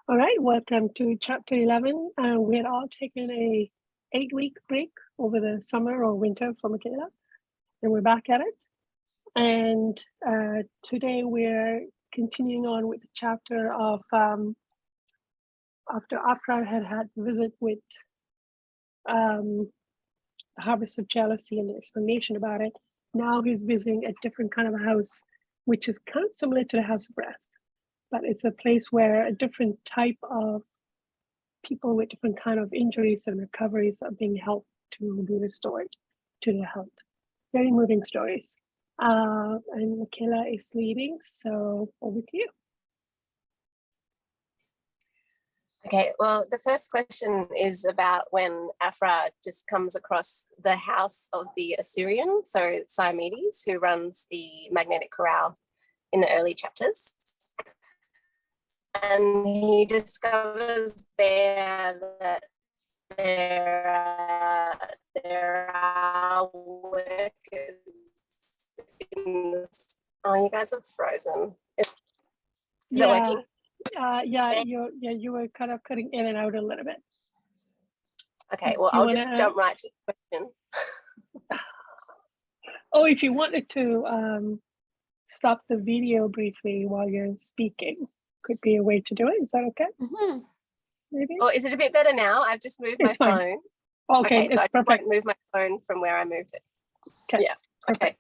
All right, welcome to chapter 11. We had all taken a 8-week break over the summer or winter for Mikhaila, and we're back at it. And today we're continuing on with the chapter of after Afra had the visit with the harvest of jealousy and the explanation about it. Now he's visiting a different kind of a house, which is kind of similar to the house of rest. But it's a place where a different type of people with different kind of injuries and recoveries are being helped to be restored to their health. Very moving stories. And Mikhaila is leading, so over to you. Okay, well, the first question is about when Afra just comes across the house of the Assyrian, so Simedes, who runs the magnetic corral in the early chapters. And he discovers there that there are workers in this. Oh, you guys are frozen. Is it working? You were kind of cutting in and out a little bit. Okay, well, I'll just jump right to the question. Oh, if you wanted to stop the video briefly while you're speaking, could be a way to do it. Is that okay? Mm-hmm. Maybe. Or is it a bit better now? I've just moved my phone. Okay, so I perfect. won't move my phone from where I moved it. Okay. Yeah. Okay.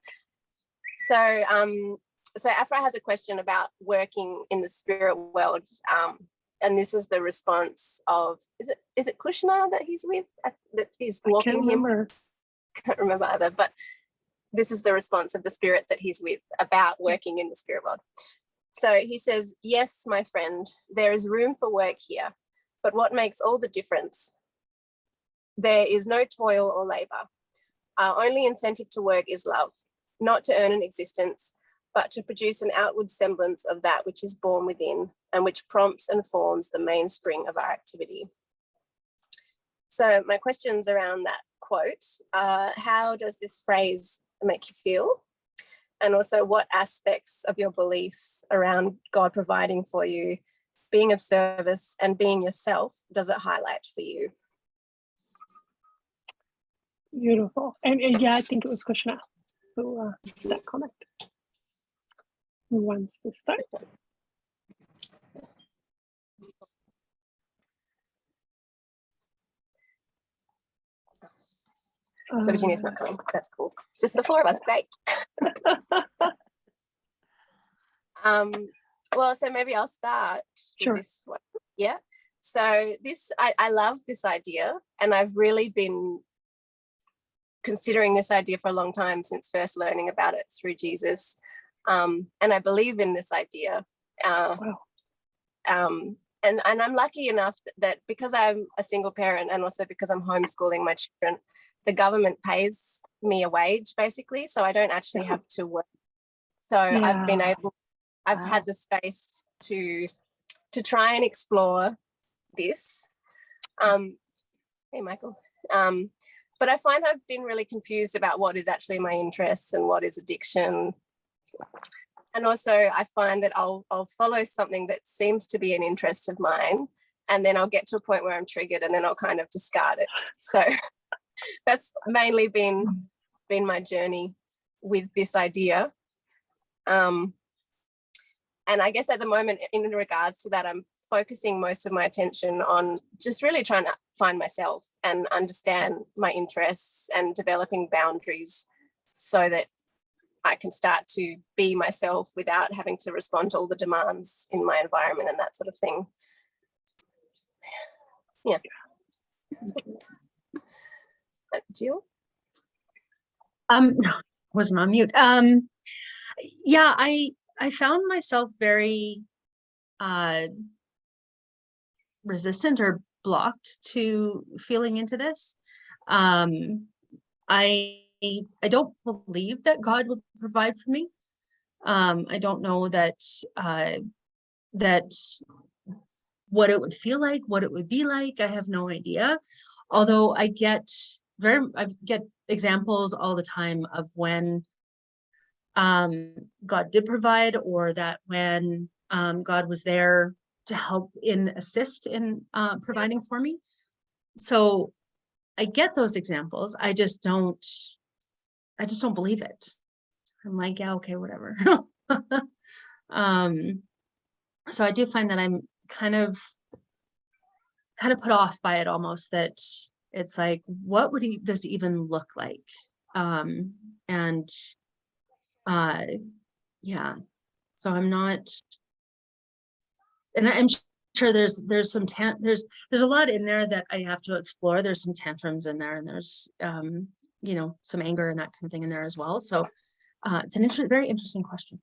So, so Afra has a question about working in the spirit world, and this is the response of is it Kushna that he's with, that he's walking him? Can't remember either, but this is the response of the spirit that he's with about working in the spirit world. So he says, "Yes, my friend, there is room for work here, but what makes all the difference? There is no toil or labor. Our only incentive to work is love, not to earn an existence, but to produce an outward semblance of that which is born within and which prompts and forms the mainspring of our activity." So my questions around that quote, how does this phrase make you feel? And also, what aspects of your beliefs around God providing for you, being of service and being yourself, does it highlight for you? Beautiful. And yeah, I think it was Kushna who that comment. Who wants to start? So Virginia's not coming. That's cool. Just the four of us. Great. Well, so maybe I'll start with this one. Yeah. So I love this idea, and I've really been considering this idea for a long time since first learning about it through Jesus. And I believe in this idea. Wow. And I'm lucky enough that because I'm a single parent and also because I'm homeschooling my children, the government pays me a wage basically, so I don't actually have to work. So I've had the space to try and explore this. Hey, Michael. But I find I've been really confused about what is actually my interests and what is addiction. And also I find that I'll follow something that seems to be an interest of mine, and then I'll get to a point where I'm triggered and then I'll kind of discard it. So that's mainly been my journey with this idea. And I guess at the moment, in regards to that, I'm focusing most of my attention on just really trying to find myself and understand my interests and developing boundaries so that I can start to be myself without having to respond to all the demands in my environment and that sort of thing. Yeah. Jill? Wasn't on mute. Yeah, I found myself very resistant or blocked to feeling into this. I don't believe that God will provide for me. I don't know that that what it would feel like, what it would be like. I have no idea. Although I get examples all the time of when God did provide, or that when God was there help assist in providing for me. So I get those examples. I just don't believe it. I'm like, yeah, okay, whatever. So I do find that I'm kind of put off by it almost, that it's like, what would this even look like? And yeah, so I'm not, and I'm sure there's some there's a lot in there that I have to explore. There's some tantrums in there, and there's you know, some anger and that kind of thing in there as well. So it's an very interesting question.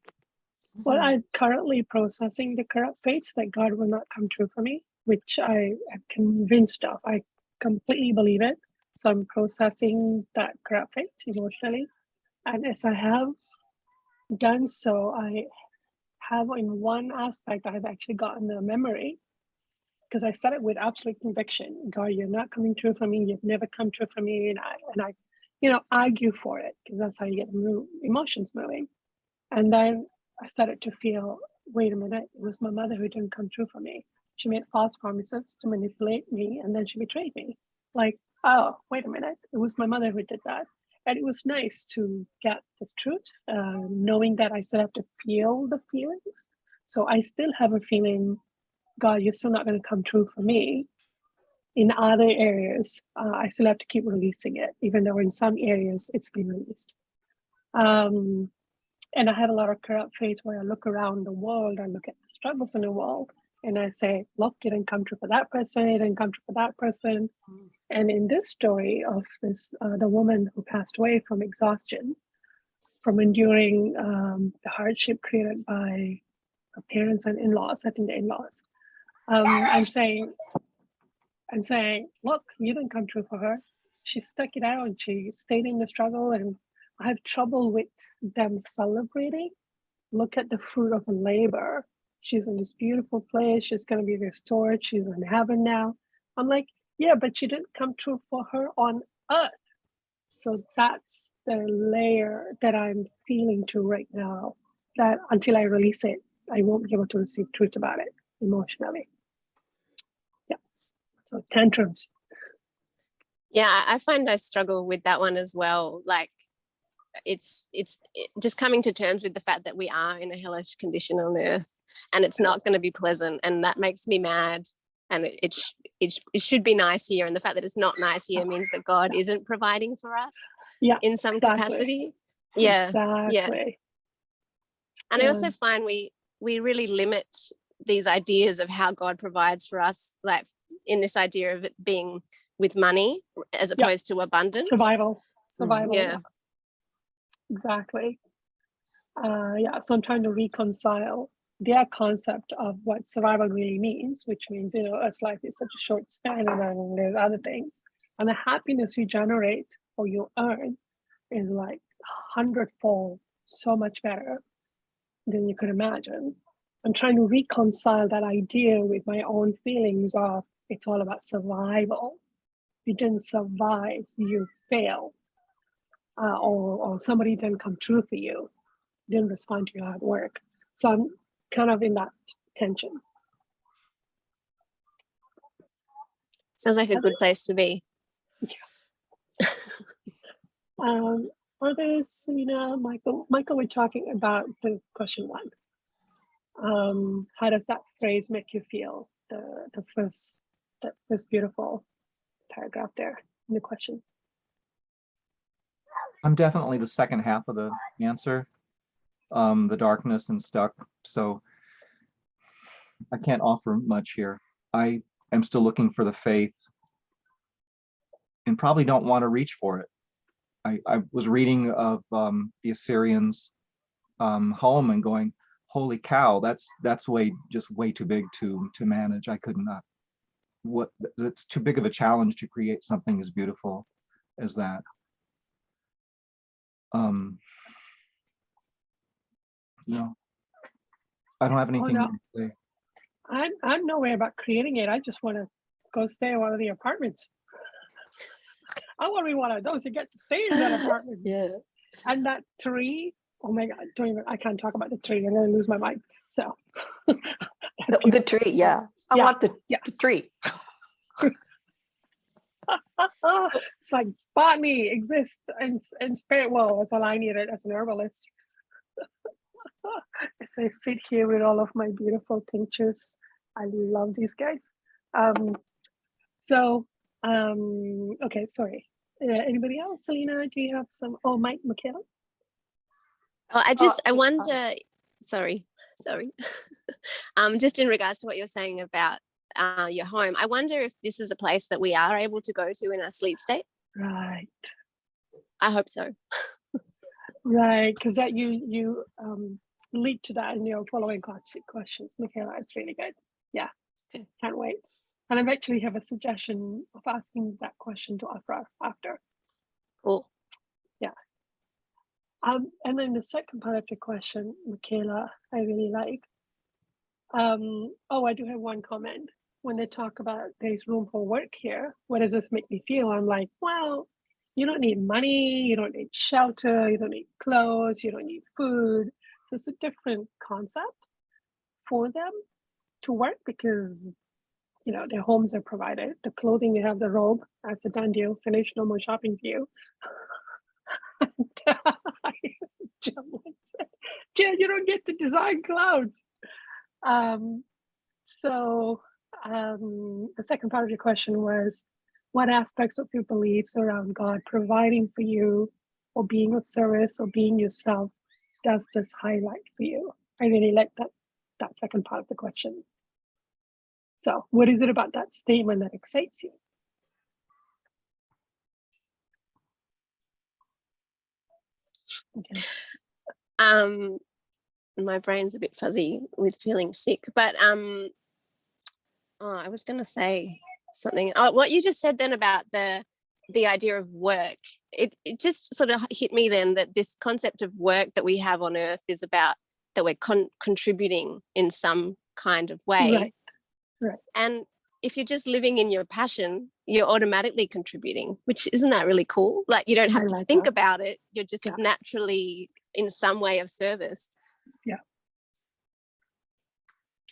Well, I'm currently processing the corrupt faith that God will not come true for me, which I am convinced of. I completely believe it. So I'm processing that corrupt faith emotionally. And as I have done so, I have in one aspect, I've actually gotten a memory, because I said it with absolute conviction. God, you're not coming true for me. You've never come true for me. And I you know, argue for it, because that's how you get emotions moving. And then I started to feel, wait a minute, it was my mother who didn't come true for me. She made false promises to manipulate me, and then she betrayed me. Like, oh, wait a minute, it was my mother who did that. And it was nice to get the truth, knowing that I still have to feel the feelings. So I still have a feeling, God, you're still not going to come true for me. In other areas, I still have to keep releasing it, even though in some areas it's been released. And I have a lot of corrupt faith where I look around the world, I look at the struggles in the world, and I say, look, it didn't come true for that person, it didn't come true for that person. And in this story of this, the woman who passed away from exhaustion, from enduring the hardship created by her parents and in-laws, I think the in-laws, I'm saying, look, you didn't come true for her. She stuck it out and she stayed in the struggle, and I have trouble with them celebrating. Look at the fruit of her labor. She's in this beautiful place. She's going to be restored. She's in heaven now. I'm like, yeah, but she didn't come true for her on earth. So that's the layer that I'm feeling to right now, that until I release it, I won't be able to receive truth about it emotionally. Yeah. So tantrums. Yeah, I find I struggle with that one as well. Like, it's just coming to terms with the fact that we are in a hellish condition on earth, and it's not going to be pleasant, and that makes me mad. And it should be nice here, and the fact that it's not nice here means that God isn't providing for us in some capacity. Yeah, exactly. And I also find we really limit these ideas of how God provides for us, like in this idea of it being with money as opposed to abundance. Survival. Yeah. Exactly. So I'm trying to reconcile their concept of what survival really means, which means, you know, Earth's life is such a short span, and then there's other things. And the happiness you generate or you earn is like 100-fold so much better than you could imagine. I'm trying to reconcile that idea with my own feelings of it's all about survival. You didn't survive, you failed. Or somebody didn't come true for you, didn't respond to your hard work. So I'm kind of in that tension. Sounds like a good place to be. Yeah. Others, Selena, Michael, we're talking about the question one. How does that phrase make you feel? The first beautiful paragraph there in the question. I'm definitely the second half of the answer, the darkness and stuck. So I can't offer much here. I am still looking for the faith and probably don't want to reach for it. I was reading of the Assyrians' home and going, holy cow, that's way too big to manage. I could not. It's too big of a challenge to create something as beautiful as that. No, I don't have anything to say. I'm no way about creating it. I just want to go stay in one of the apartments. I want to be one of those who get to stay in that apartment. Yeah. And that tree, oh my God, I can't talk about the tree. I'm going to lose my mind. So The tree, yeah. I Yeah, want the tree. It's like botany exists in spirit world. That's all I needed as an herbalist. As I sit here with all of my beautiful tinctures, I love these guys. Okay, sorry. Anybody else? Selena, do you have some? Oh, Mike, Mikhaila? Oh, I okay, wonder, sorry. Just in regards to what you're saying about your home, I wonder if this is a place that we are able to go to in our sleep state. Right, I hope so. right, because that you lead to that in your following questions, Mikhaila. It's really good. Yeah, Okay. Can't wait. And I actually have a suggestion of asking that question to Afra after. Cool. And then the second part of the question, Mikhaila, I really like. Oh, I do have one comment. When they talk about there's room for work here, what does this make me feel? I'm like, well, you don't need money, you don't need shelter, you don't need clothes, you don't need food. So it's a different concept for them to work because, you know, their homes are provided. The clothing, they have the robe. That's a done deal. Finished, no more shopping for you. Jen said, Jen, you don't get to design clouds. The second part of your question was, what aspects of your beliefs around God providing for you or being of service or being yourself does this highlight for you? I really like that second part of the question. So what is it about that statement that excites you? Okay. My brain's a bit fuzzy with feeling sick, but I was going to say something. Oh, what you just said then about the idea of work, it just sort of hit me then that this concept of work that we have on earth is about that we're contributing in some kind of way. Right. And if you're just living in your passion, you're automatically contributing, which isn't that really cool? Like you don't have to think about it. You're just naturally in some way of service. Yeah.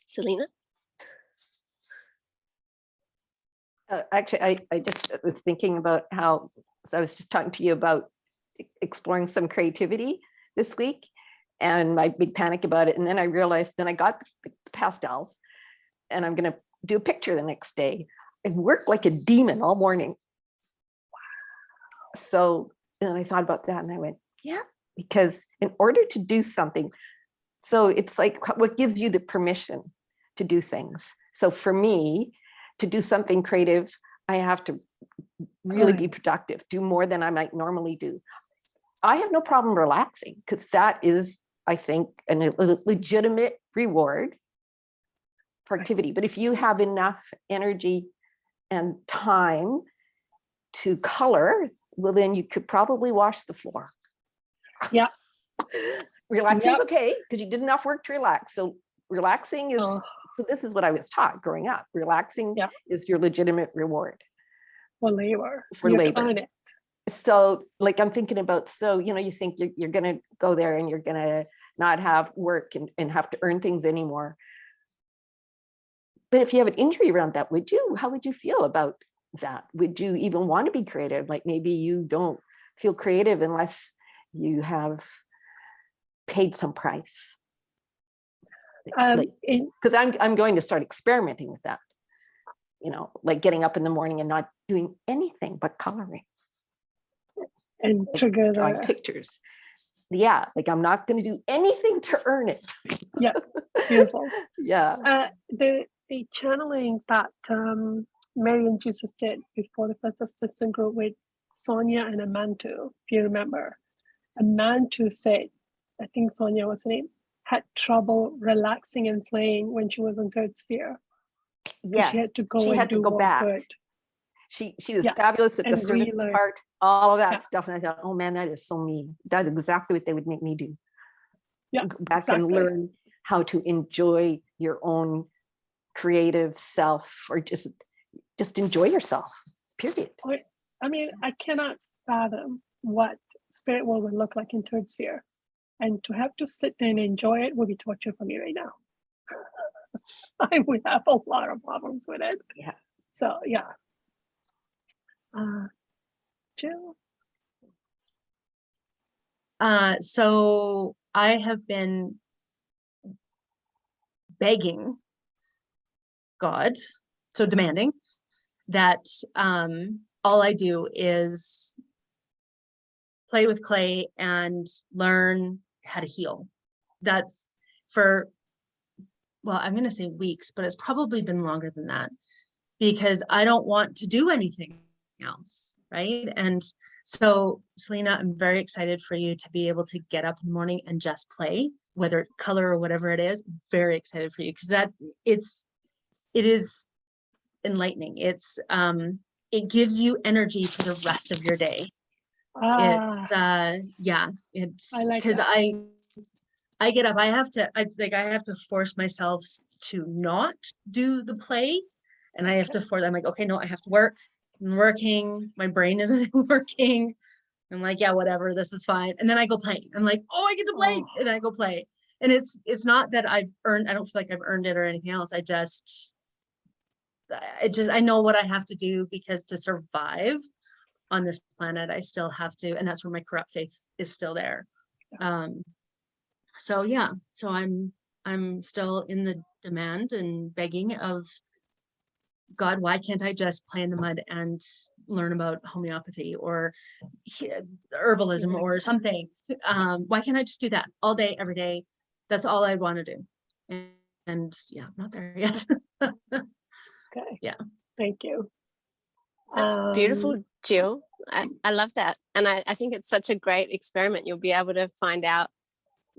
Selena? Actually, I just was thinking about how, so I was just talking to you about exploring some creativity this week and my big panic about it. And then I realized, then I got the pastels and I'm going to do a picture the next day. I worked like a demon all morning. Wow. So then I thought about that and I went, yeah, because in order to do something, so it's like what gives you the permission to do things. So for me, to do something creative, I have to really be productive, do more than I might normally do. I have no problem relaxing because that is, I think, a legitimate reward for activity. But if you have enough energy and time to color, well, then you could probably wash the floor. Yeah. Relaxing is okay because you did enough work to relax. So relaxing is, so this is what I was taught growing up. Relaxing is your legitimate reward. For labor. For labor. So like I'm thinking about, so, you know, you think you're going to go there and you're going to not have work and have to earn things anymore. But if you have an injury around that, how would you feel about that? Would you even want to be creative? Like maybe you don't feel creative unless you have paid some price. Because I'm going to start experimenting with that. You know, like getting up in the morning and not doing anything but coloring. And trigger drawing pictures. Yeah, like I'm not going to do anything to earn it. Yeah, beautiful. Yeah. The channeling that Mary and Jesus did before the first assistant group with Sonia and Amantu, if you remember. Amantu said, I think Sonia was her name, had trouble relaxing and playing when she was in third sphere. Yes, she had to go back. Good. She was fabulous with the service part, all of that stuff. And I thought, oh man, that is so me. That's exactly what they would make me do. Yeah, go back and learn how to enjoy your own creative self, or just enjoy yourself, period. I mean, I cannot fathom what spirit world would look like in third sphere. And to have to sit there and enjoy it would be torture for me right now. time, we have a lot of problems with it. Yeah. So yeah. Jill? So I have been begging God, so demanding that all I do is play with clay and learn how to heal. That's for, well, I'm going to say weeks, but it's probably been longer than that because I don't want to do anything else, right? And so, Selena, I'm very excited for you to be able to get up in the morning and just play, whether it's color or whatever it is. Very excited for you because it is enlightening. It gives you energy for the rest of your day. It's yeah, it's I like because that. I get up, I have to force myself to not do the play, and I have to force, I'm like, okay, no, I have to work. I'm working, my brain isn't working. I'm like, yeah, whatever, this is fine. And then I go play. I'm like, oh, I get to play, and I go play. And it's not that I don't feel like I've earned it or anything else. I know what I have to do because to survive on this planet, I still have to, and that's where my corrupt faith is still there. So yeah, so I'm still in the demand and begging of God, why can't I just play in the mud and learn about homeopathy or herbalism or something? Why can't I just do that all day, every day? That's all I want to do. And yeah, I'm not there yet. Okay. Yeah. Thank you. That's beautiful, Jill. I love that. And I think it's such a great experiment. You'll be able to find out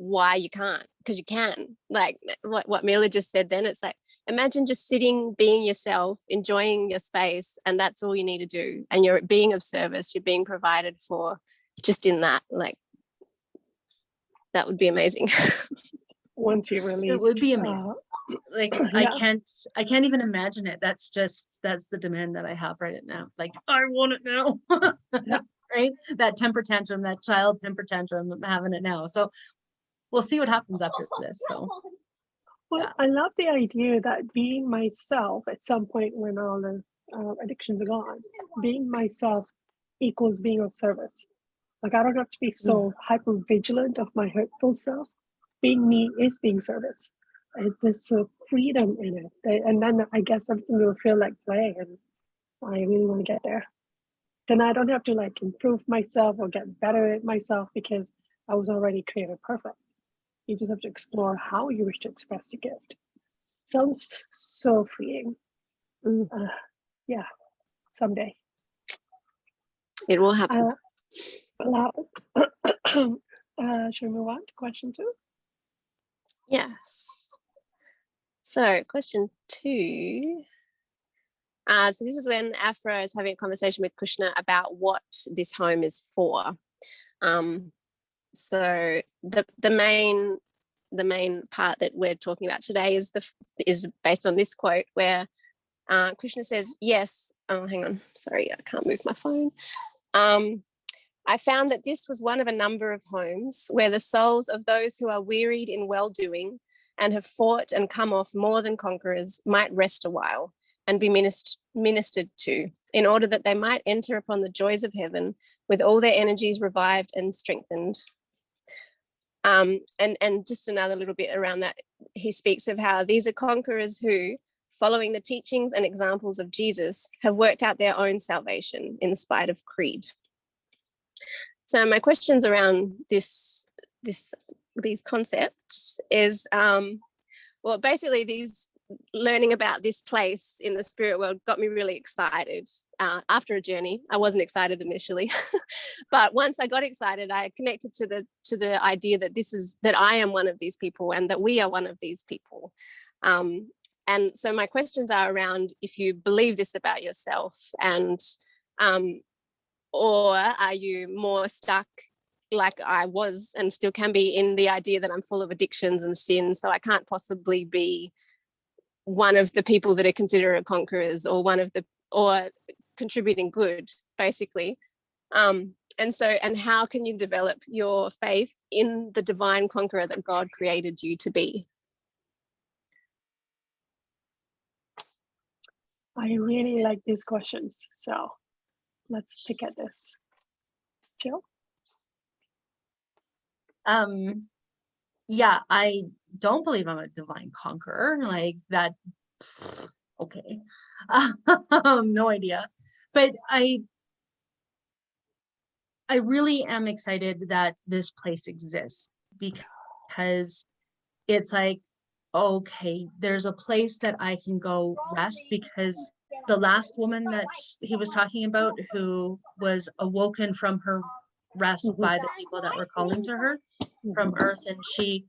why you can't, because you can. Like what Mila just said then, it's like, imagine just sitting, being yourself, enjoying your space, and that's all you need to do. And you're being of service, you're being provided for just in that. Like, that would be amazing. Once you release. It would be amazing. Like yeah. I can't even imagine it. That's the demand that I have right now. Like, I want it now. Yeah. Right? That temper tantrum, that child temper tantrum, I'm having it now. So we'll see what happens after this. So Well, yeah. I love the idea that being myself at some point when all the addictions are gone, being myself equals being of service. Like I don't have to be so hyper vigilant of my hurtful self. Being me is being service. And there's a freedom in it. And then I guess everything will feel like play, and I really want to get there. Then I don't have to like improve myself or get better at myself because I was already created perfect. You just have to explore how you wish to express your gift. Sounds so freeing. Yeah, someday. It will happen. Should we move on to question 2? Yes. So question 2. So this is when Afra is having a conversation with Krishna about what this home is for. So the main part that we're talking about today is based on this quote where Krishna says, yes. Oh, hang on. Sorry, I can't move my phone. I found that this was one of a number of homes where the souls of those who are wearied in well-doing and have fought and come off more than conquerors might rest a while and be ministered to, in order that they might enter upon the joys of heaven with all their energies revived and strengthened. And just another little bit around that, he speaks of how these are conquerors who, following the teachings and examples of Jesus, have worked out their own salvation in spite of creed. So my questions around these concepts is, well, basically these learning about this place in the spirit world got me really excited after a journey. I wasn't excited initially, but once I got excited, I connected to the idea that I am one of these people and that we are one of these people. And so my questions are around if you believe this about yourself, and or are you more stuck like I was and still can be in the idea that I'm full of addictions and sin, so I can't possibly be one of the people that are considered conquerors or contributing good, basically. And how can you develop your faith in the divine conqueror that God created you to be? I really like these questions. So let's take at this. Jill? Yeah, I don't believe I'm a divine conqueror like that. Okay. No idea. But I really am excited that this place exists because it's like, okay, there's a place that I can go rest, because the last woman that he was talking about who was awoken from her rest Mhm. by the people that were calling to her from Mhm. earth, and she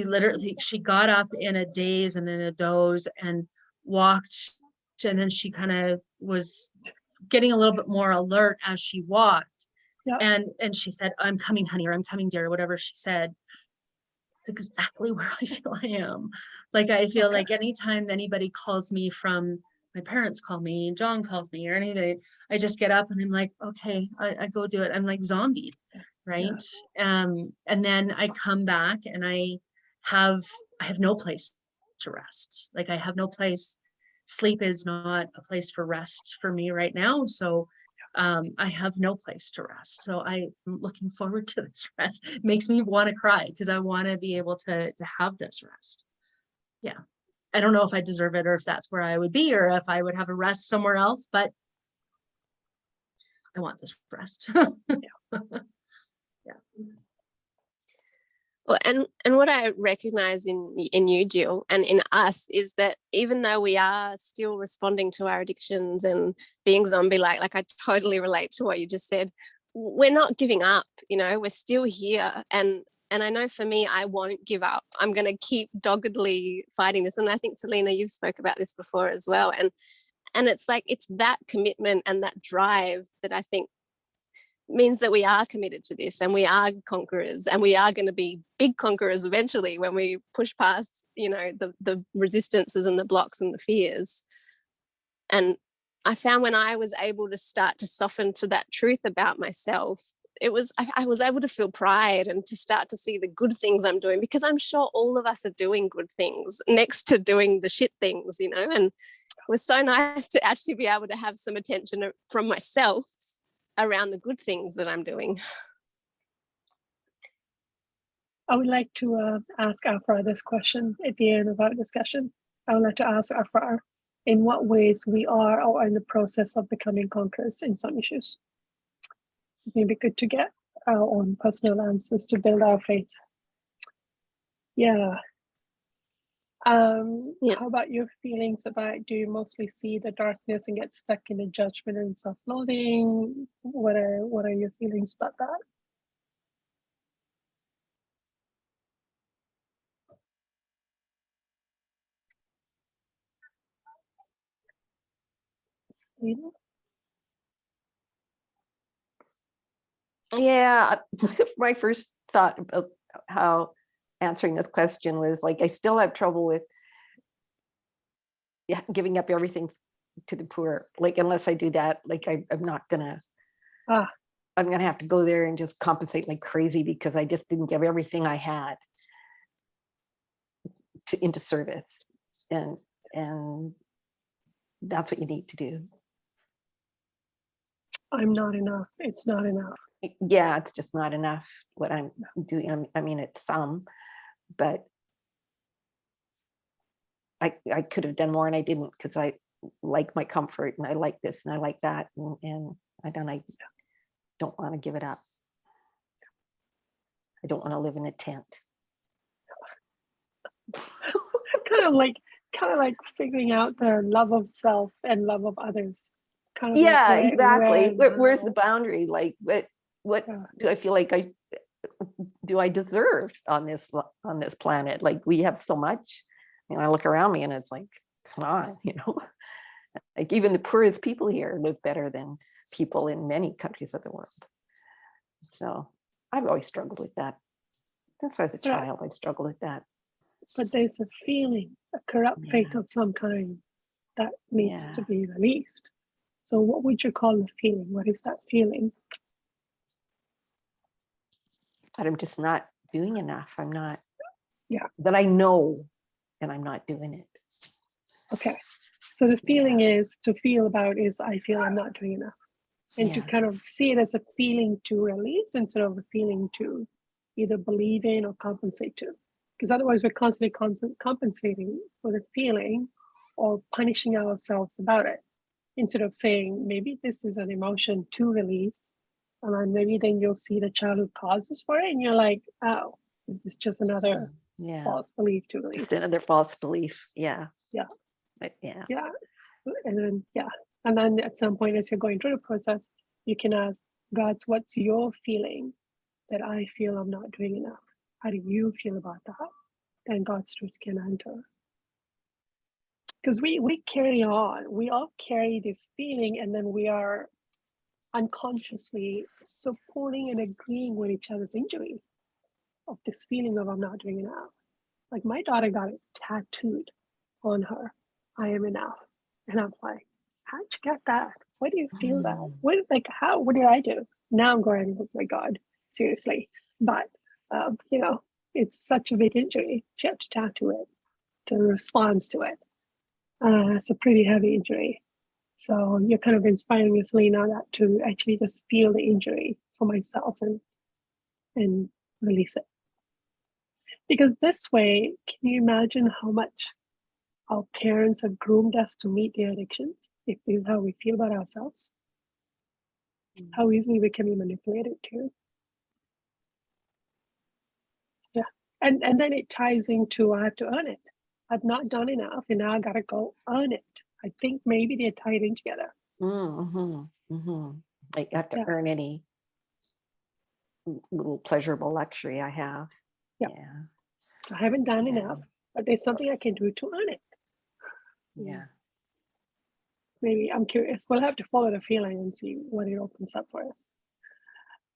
literally, she got up in a daze and in a doze and walked, and then she kind of was getting a little bit more alert as she walked. Yeah. And she said, "I'm coming, honey," or "I'm coming, dear," whatever she said. It's exactly where I feel I am. Like, I feel Okay. like anytime anybody calls me, from my parents call me, John calls me, or anything, I just get up and I'm like, okay, I go do it. I'm like zombied, right? And then I come back and I have no place to rest. Like, I have no place. Sleep is not a place for rest for me right now. So I have no place to rest. So I'm looking forward to this rest. It makes me want to cry because I want to be able to have this rest. Yeah. I don't know if I deserve it or if that's where I would be or if I would have a rest somewhere else, but I want this rest. Yeah. Well, and what I recognize in you, Jill, and in us, is that even though we are still responding to our addictions and being zombie-like, like I totally relate to what you just said, we're not giving up. You know, we're still here, and I know for me, I won't give up. I'm going to keep doggedly fighting this, and I think Selena, you've spoke about this before as well, and it's like it's that commitment and that drive that I think means that we are committed to this, and we are conquerors, and we are going to be big conquerors eventually when we push past, you know, the resistances and the blocks and the fears. And I found when I was able to start to soften to that truth about myself, I was able to feel pride and to start to see the good things I'm doing, because I'm sure all of us are doing good things next to doing the shit things, you know. And it was so nice to actually be able to have some attention from myself around the good things that I'm doing. I would like to ask Afra this question at the end of our discussion. I would like to ask Afra in what ways we are or in the process of becoming conquerors in some issues. It may be good to get our own personal answers to build our faith. Yeah. How about your feelings about, do you mostly see the darkness and get stuck in the judgment and self-loathing? What are your feelings about that? Selena? Yeah, my first thought about how answering this question was like, I still have trouble with giving up everything to the poor. Like, unless I do that, like I'm not gonna, I'm gonna have to go there and just compensate like crazy because I just didn't give everything I had into service. And that's what you need to do. I'm not enough. It's not enough. Yeah, it's just not enough what I'm doing. I mean, it's some, but I could have done more and I didn't, because I like my comfort and I like this and I like that. And I don't want to give it up. I don't want to live in a tent. kind of like figuring out the love of self and love of others. Kind of Yeah, like exactly. Where's the boundary? Like, what Yeah. do I feel like I deserve on this planet? Like, we have so much. You know, I look around me and it's like, come on, you know, like even the poorest people here live better than people in many countries of the world. So I've always struggled with that. Since I was a child, I struggled with that. But there's a feeling, a corrupt faith of some kind that needs to be released. So what would you call the feeling? What is that feeling? That I'm just not doing enough. I'm not, Yeah. that I know, and I'm not doing it. Okay. So the feeling is to feel about is I feel I'm not doing enough. And to Yeah. kind of see it as a feeling to release instead of a feeling to either believe in or compensate to. Because otherwise we're constantly compensating for the feeling or punishing ourselves about it. Instead of saying, maybe this is an emotion to release. And then maybe then you'll see the childhood causes for it. And you're like, oh, is this just another Yeah. false belief to release? Just another false belief. Yeah. Yeah. Yeah. Yeah. And then, yeah. And then at some point, as you're going through the process, you can ask God, what's your feeling that I feel I'm not doing enough? How do you feel about that? Then God's truth can enter. Because we carry on, we all carry this feeling, and then we are unconsciously supporting and agreeing with each other's injury of this feeling of I'm not doing enough. Like my daughter got it tattooed on her, I am enough. And I'm like, how'd you get that? Why do you feel that? What, like, how, what did I do? Now I'm going, oh my God, seriously. But, you know, it's such a big injury. She had to tattoo it to respond to it. It's a pretty heavy injury. So you're kind of inspiring me, Selena, that to actually just feel the injury for myself and release it. Because this way, can you imagine how much our parents have groomed us to meet their addictions? If this is how we feel about ourselves, how easily we can be manipulated too. Yeah, and then it ties into I have to earn it. I've not done enough, and now I gotta go earn it. I think maybe they're tied in together. Like you have to Yeah. earn any little pleasurable luxury I have. Yeah. Yeah. I haven't done Yeah. enough, but there's something I can do to earn it. Yeah. Maybe I'm curious. We'll have to follow the feeling and see what it opens up for us.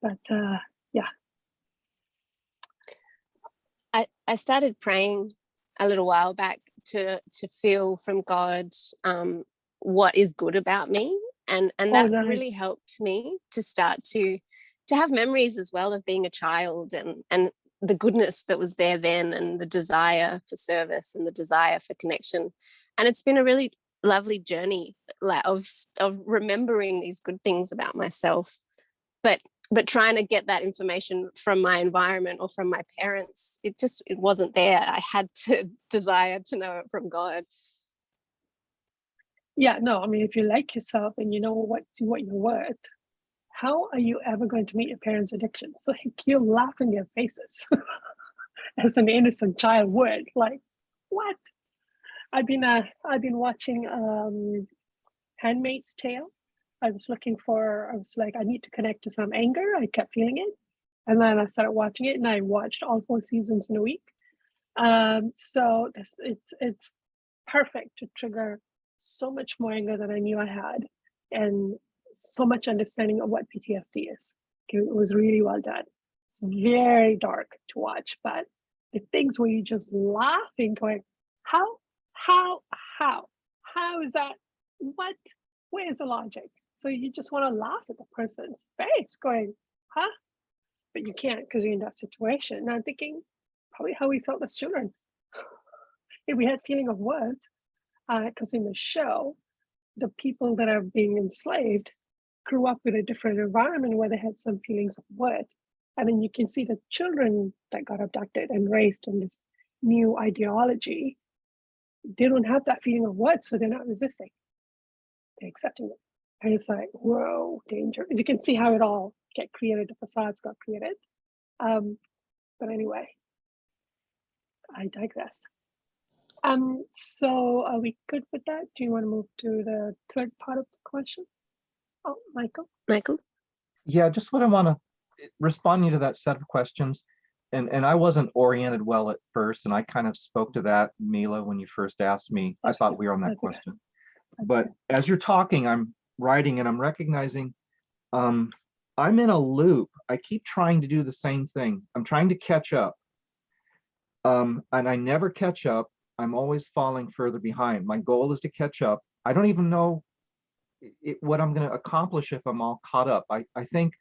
But yeah. I started praying a little while back to feel from God what is good about me, and that really Nice. helped me to start to have memories as well of being a child and the goodness that was there then, and the desire for service and the desire for connection. And it's been a really lovely journey of remembering these good things about myself, but trying to get that information from my environment or from my parents, it wasn't there. I had to desire to know it from God. Yeah, no, I mean, if you like yourself and you know what you're worth, how are you ever going to meet your parents' addiction? So you'll laugh in their faces as an innocent child would. Like, what? I've been watching Handmaid's Tale. I was like, I need to connect to some anger. I kept feeling it. And then I started watching it, and I watched all 4 seasons in a week. So it's perfect to trigger so much more anger than I knew I had, and so much understanding of what PTSD is. It was really well done. It's very dark to watch, but the things where you just laughing, going, how is that? What? Where's the logic? So you just want to laugh at the person's face, going, huh? But you can't because you're in that situation. And I'm thinking, probably how we felt as children. If we had feeling of worth, because in the show, the people that are being enslaved grew up with a different environment where they had some feelings of worth. And then you can see the children that got abducted and raised in this new ideology, they don't have that feeling of worth, so they're not resisting. They're accepting it. And it's like, whoa, danger. You can see how it all get created, the facades got created. But anyway, I digressed. So are we good with that? Do you want to move to the third part of the question? Oh, Michael? Yeah, just what I want to responding to that set of questions. And I wasn't oriented well at first, and I kind of spoke to that, Mila, when you first asked me. I thought we were on that question. But as you're talking, I'm writing and I'm recognizing I'm in a loop. I keep trying to do the same thing. I'm trying to catch up. And I never catch up. I'm always falling further behind. My goal is to catch up. I don't even know what I'm going to accomplish if I'm all caught up. I think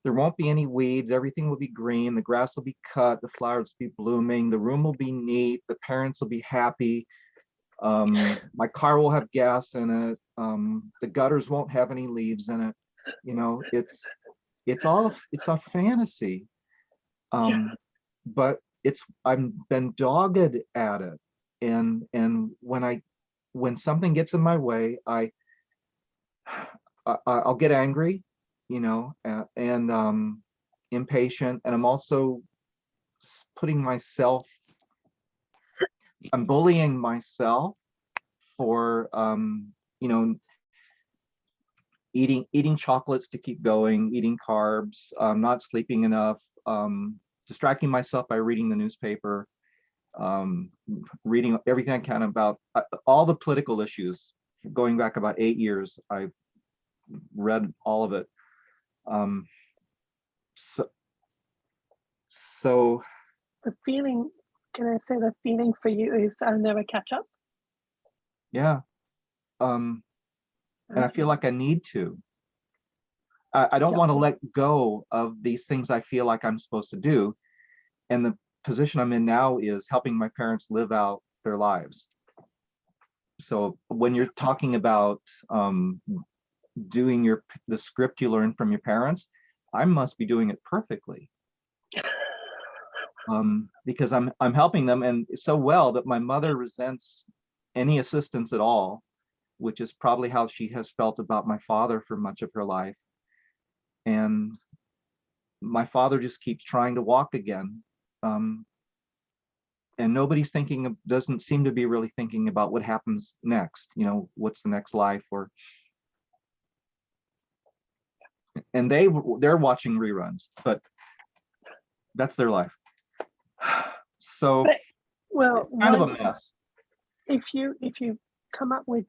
there won't be any weeds. Everything will be green. The grass will be cut. The flowers will be blooming. The room will be neat. The parents will be happy. My car will have gas in it. The gutters won't have any leaves in it. You know, it's a fantasy. But I've been dogged at it. And when something gets in my way, I'll get angry, you know, and impatient. And I'm also I'm bullying myself for, you know, eating chocolates to keep going, eating carbs, not sleeping enough, distracting myself by reading the newspaper, reading everything I can about all the political issues. Going back about 8 years, I read all of it. So The feeling, can I say the feeling for you is I'll never catch up? yeah, and I feel like I need to. I don't Yeah. want to let go of these things I feel like I'm supposed to do. And the position I'm in now is helping my parents live out their lives. So when you're talking about doing the script you learned from your parents, I must be doing it perfectly. Because I'm helping them, and so well that my mother resents any assistance at all, which is probably how she has felt about my father for much of her life. And my father just keeps trying to walk again. And nobody's doesn't seem to be really thinking about what happens next, you know, what's the next life, and they're watching reruns, but that's their life. So But, well, kind of a mess. if you come up with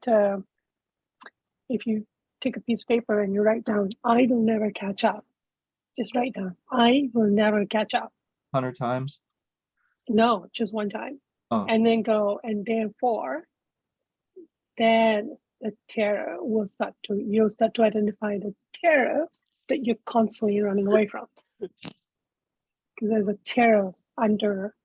if you take a piece of paper and you write down, I will never catch up. Just write down, I will never catch up. 100 times. No, just one time. Oh, And then go, and therefore, then the terror will you'll start to identify the terror that you're constantly running away from. Because there's a terror under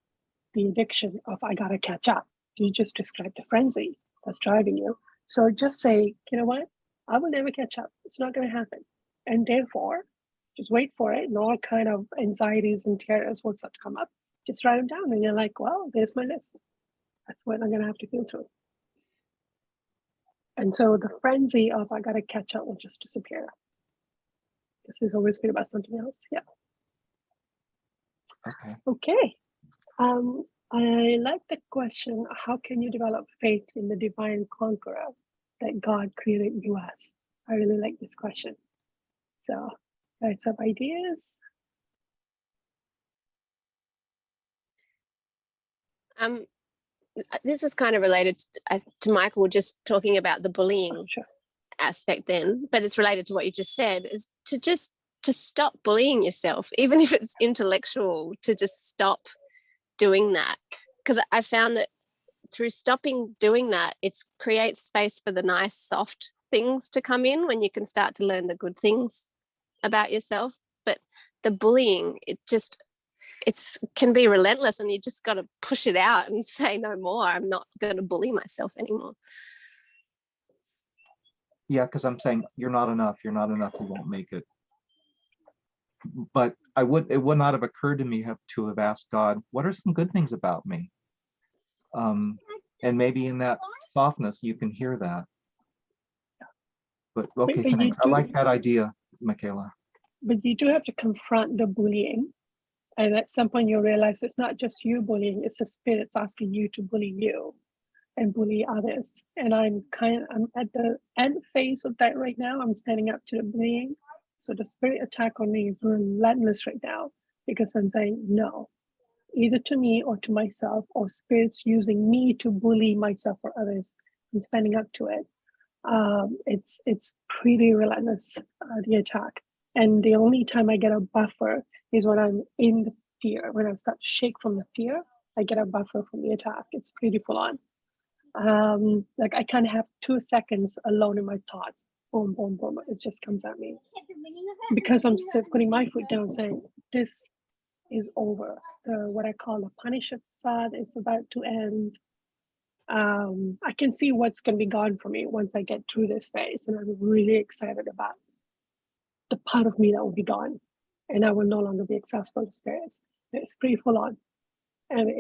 the addiction of I gotta catch up. You just described the frenzy that's driving you. So just say, you know what? I will never catch up. It's not gonna happen. And therefore, just wait for it, and all kind of anxieties and terrors will start to come up. Just write them down, and you're like, well, there's my list. That's what I'm gonna have to go through. And so the frenzy of I gotta catch up will just disappear. This is always good about something else. Yeah. okay. Okay. I like the question, how can you develop faith in the divine conqueror that God created you as? I really like this question. So, guys have ideas? This is kind of related to Michael just talking about the bullying Sure. aspect then, but it's related to what you just said, is to stop bullying yourself, even if it's intellectual, to just stop doing that. Because I found that through stopping doing that, it creates space for the nice, soft things to come in when you can start to learn the good things about yourself. But the bullying, it can be relentless, and you just got to push it out and say no more. I'm not going to bully myself anymore. Yeah, because I'm saying you're not enough, you won't make it. But it would not have occurred to me to have asked God, what are some good things about me? And maybe in that softness you can hear that. But okay, But thanks. I like that idea, Mikhaila. But you do have to confront the bullying. And at some point you'll realize it's not just you bullying, it's the spirits asking you to bully you and bully others. And I'm at the end phase of that right now. I'm standing up to the bullying. So the spirit attack on me is relentless right now, because I'm saying no, either to me or to myself, or spirits using me to bully myself or others. I'm standing up to it. It's pretty relentless, the attack. And the only time I get a buffer is when I'm in the fear. When I start to shake from the fear, I get a buffer from the attack. It's pretty full on. Like I can't have 2 seconds alone in my thoughts. Boom, boom, boom. It just comes at me. Because I'm putting my foot down saying, this is over. What I call the Punisher facade is about to end. I can see what's going to be gone for me once I get through this phase. And I'm really excited about the part of me that will be gone. And I will no longer be accessible to spirits. It's pretty full on. And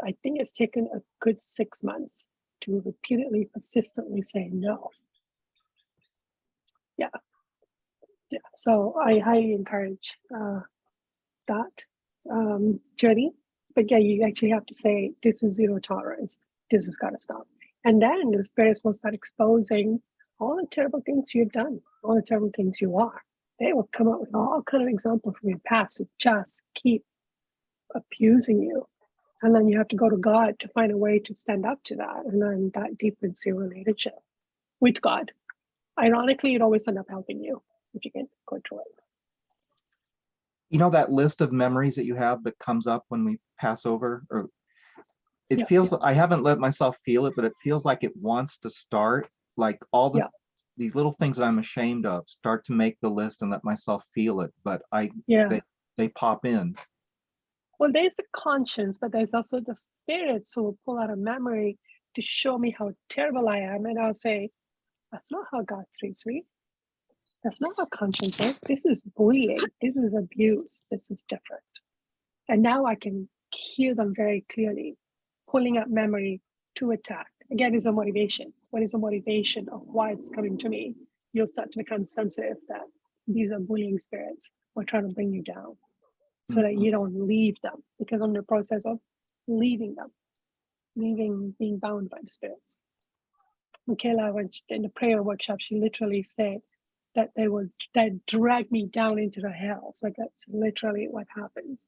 I think it's taken a good 6 months to repeatedly, persistently say no. Yeah. Yeah. So I highly encourage that journey. But yeah, you actually have to say, this is zero tolerance. This has got to stop. And then the spirits will start exposing all the terrible things you've done, all the terrible things you are. They will come up with all kind of examples from your past to just keep abusing you. And then you have to go to God to find a way to stand up to that. And then that deepens your relationship with God. Ironically, it always ends up helping you if you can control it. You know, that list of memories that you have that comes up when we pass over, or it Yeah. feels, I haven't let myself feel it, but it feels like it wants to start, like all the Yeah. these little things that I'm ashamed of start to make the list and let myself feel it, but Yeah. they pop in. Well, there's the conscience, but there's also the spirits who will pull out a memory to show me how terrible I am. And I'll say, that's not how God treats me. That's not how conscience is. This is bullying. This is abuse. This is different. And now I can hear them very clearly, pulling up memory to attack. Again, is a motivation. What is the motivation of why it's coming to me? You'll start to become sensitive that these are bullying spirits who are trying to bring you down so that you don't leave them, because I'm in the process of leaving them, being bound by the spirits. Mikhaila, when in the prayer workshop, she literally said that they will drag me down into the hell. So that's literally what happens.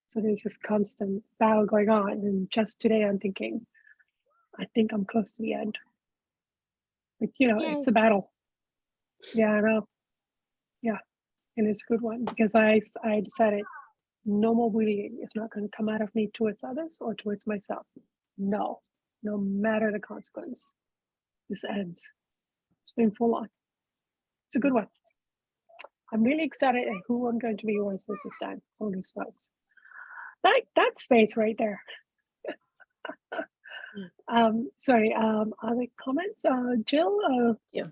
So there's this constant battle going on. And just today I'm thinking, I think I'm close to the end. But it's a battle. Yeah, I know. Yeah. And it's a good one because I decided no more bullying is not going to come out of me towards others or towards myself. No matter the consequence. This ends. It's been full on. It's a good one. I'm really excited at who I'm going to be once this is done. Holy smokes. That's faith right there. Sorry, other comments? Jill? Yeah.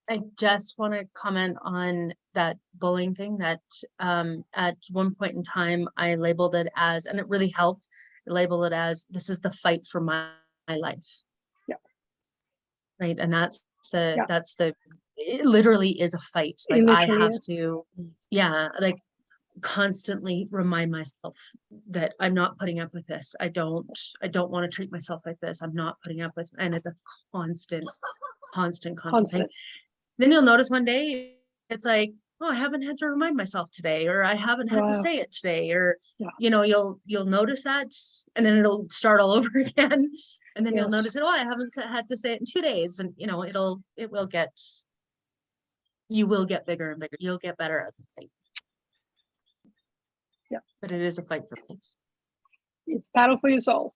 I just want to comment on that bullying thing that at one point in time I labeled it as, and it really helped, label it as, this is the fight for my life. Yeah. Right. And that's Yeah. it literally is a fight. Like I have is. to, like constantly remind myself that I'm not putting up with this. I don't want to treat myself like this. I'm not putting up with, and it's a constant thing. Then you'll notice one day it's like, oh, I haven't had to remind myself today, or I haven't had to say it today, or you'll notice that, and then it'll start all over again, and then you'll notice it. Oh, I haven't had to say it in 2 days, and you will get bigger and bigger. You'll get better at the fight. Yeah, but it is a fight for life. It's battle for your soul.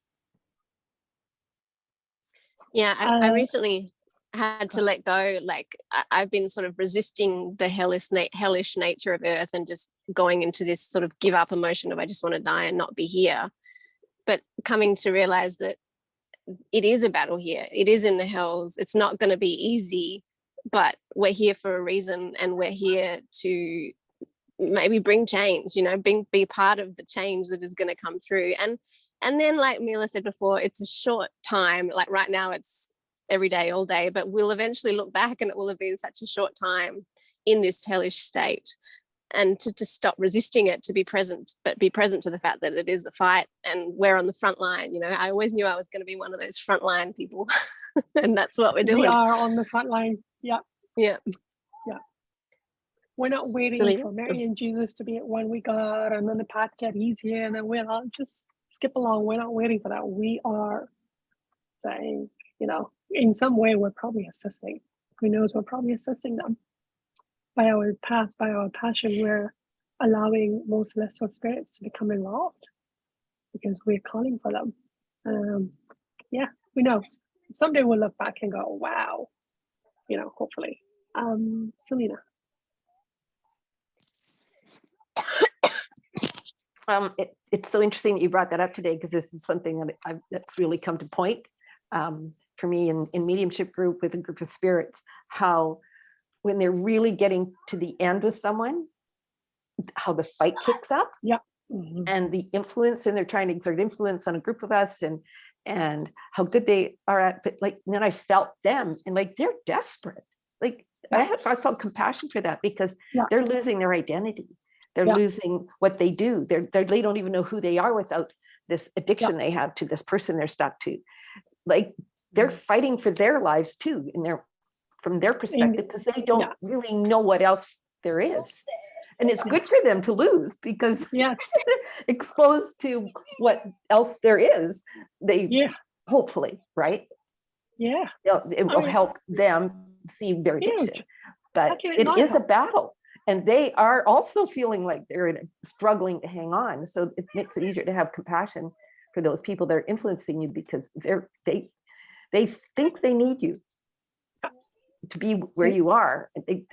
Yeah, I recently had to let go. Like I've been sort of resisting the hellish nature of Earth and just going into this sort of give up emotion of I just want to die and not be here. But coming to realize that it is a battle here. It is in the hells. It's not going to be easy, but we're here for a reason, and we're here to maybe bring change, be part of the change that is going to come through. And then, like Mila said before, it's a short time. Like right now it's every day, all day, but we'll eventually look back and it will have been such a short time in this hellish state. And to stop resisting it, to be present, but be present to the fact that it is a fight and we're on the front line. I always knew I was going to be one of those frontline people. And that's what we're doing. We are on the front line. Yeah. Yeah. Yeah. We're not waiting for Mary and Jesus to be at one we got, and then the path get easier, and then we'll just skip along. We're not waiting for that. We are saying, in some way, we're probably assisting. Who knows? We're probably assisting them by our path, by our passion. We're allowing more celestial spirits to become involved because we're calling for them. Who knows? Someday we'll look back and go, wow, hopefully. Selena. It's so interesting that you brought that up today, because this is something that that's really come to point for me in mediumship group with a group of spirits, how when they're really getting to the end with someone, how the fight kicks up. Yeah. Mhm. And the influence, and they're trying to exert influence on a group of us, and how good they are at, but like, then I felt them, and like, they're desperate. Like, I felt compassion for that, because Yeah. they're losing their identity. They're Yeah. losing what they do. They don't even know who they are without this addiction they have to this person they're stuck to. Like, they're fighting for their lives too, from their perspective, because they don't really know what else there is. And it's good for them to lose, because Yes. exposed to what else there is, they hopefully, right? Yeah. It will help them see their addiction. Huge. But How can it it not is a help? battle, and they are also feeling like they're struggling to hang on. So it makes it easier to have compassion for those people that are influencing you, because they think they need you to be where you are. They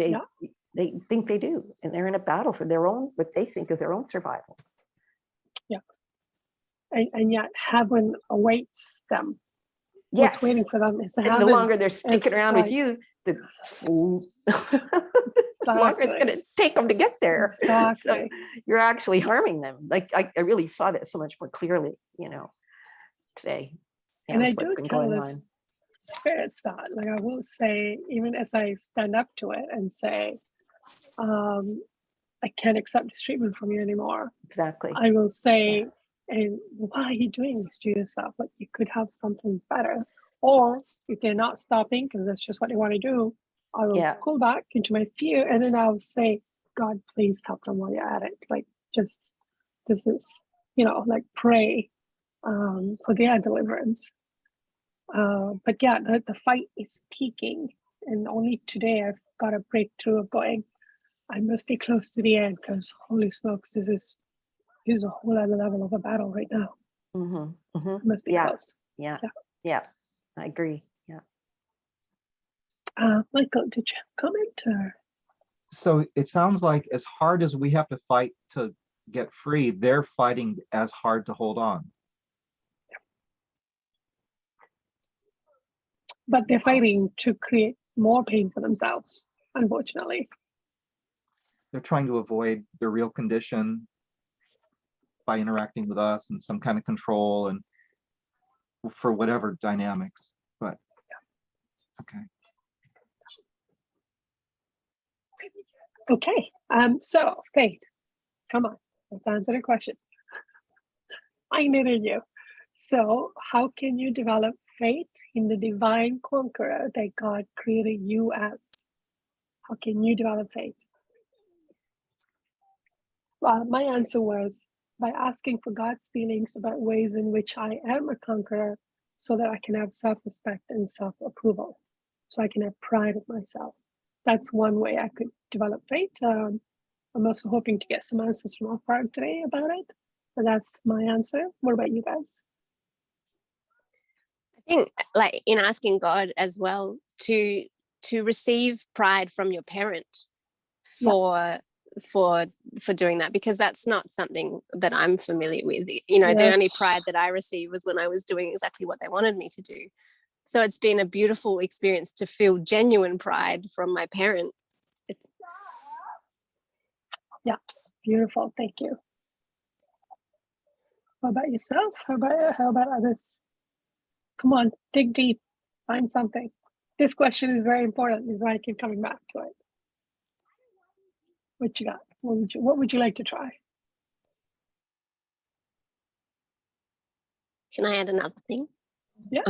think they do, and they're in a battle for their own, what they think is their own survival. Yeah. And yet heaven awaits them. Yes. What's waiting for them is And heaven. the longer they're sticking It's around like- with you, the longer it's going to take them to get there. So Exactly. you're actually harming them. Like, I really saw that so much more clearly, today. And with I what's do been tell going this on. spirits that, like, I will say, even as I stand up to it and say, I can't accept this treatment from you anymore. Exactly. I will say, and why are you doing this to yourself? Like, you could have something better. Or if they're not stopping, because that's just what they want to do, I will pull back into my fear, and then I'll say, God, please help them while you're at it. Like, just, this is, like, pray for their deliverance. But yeah, the fight is peaking, and only today I've got a breakthrough of going, I must be close to the end, because holy smokes, this is a whole other level of a battle right now. I must be close. Yeah. I agree. Yeah. Michael, did you comment? Or? So it sounds like as hard as we have to fight to get free, they're fighting as hard to hold on. But they're fighting to create more pain for themselves, unfortunately. They're trying to avoid their real condition by interacting with us and some kind of control, and for whatever dynamics. But okay. Okay. So Faith, come on, let's answer the question. I needed you. So how can you develop faith in the divine conqueror that God created you as? How can you develop faith? Well, my answer was by asking for God's feelings about ways in which I am a conqueror, so that I can have self-respect and self-approval, so I can have pride of myself. That's one way I could develop faith. I'm also hoping to get some answers from Alfred today about it, but that's my answer. What about you guys? I think, like, in asking God as well to receive pride from your parent for doing that, because that's not something that I'm familiar with. The only pride that I received was when I was doing exactly what they wanted me to do. So it's been a beautiful experience to feel genuine pride from my parent. Yeah, beautiful. Thank you. How about yourself? How about others? Come on, dig deep, find something. This question is very important. Is why I keep coming back to it. What you got? What would you like to try? Can I add another thing? Yeah.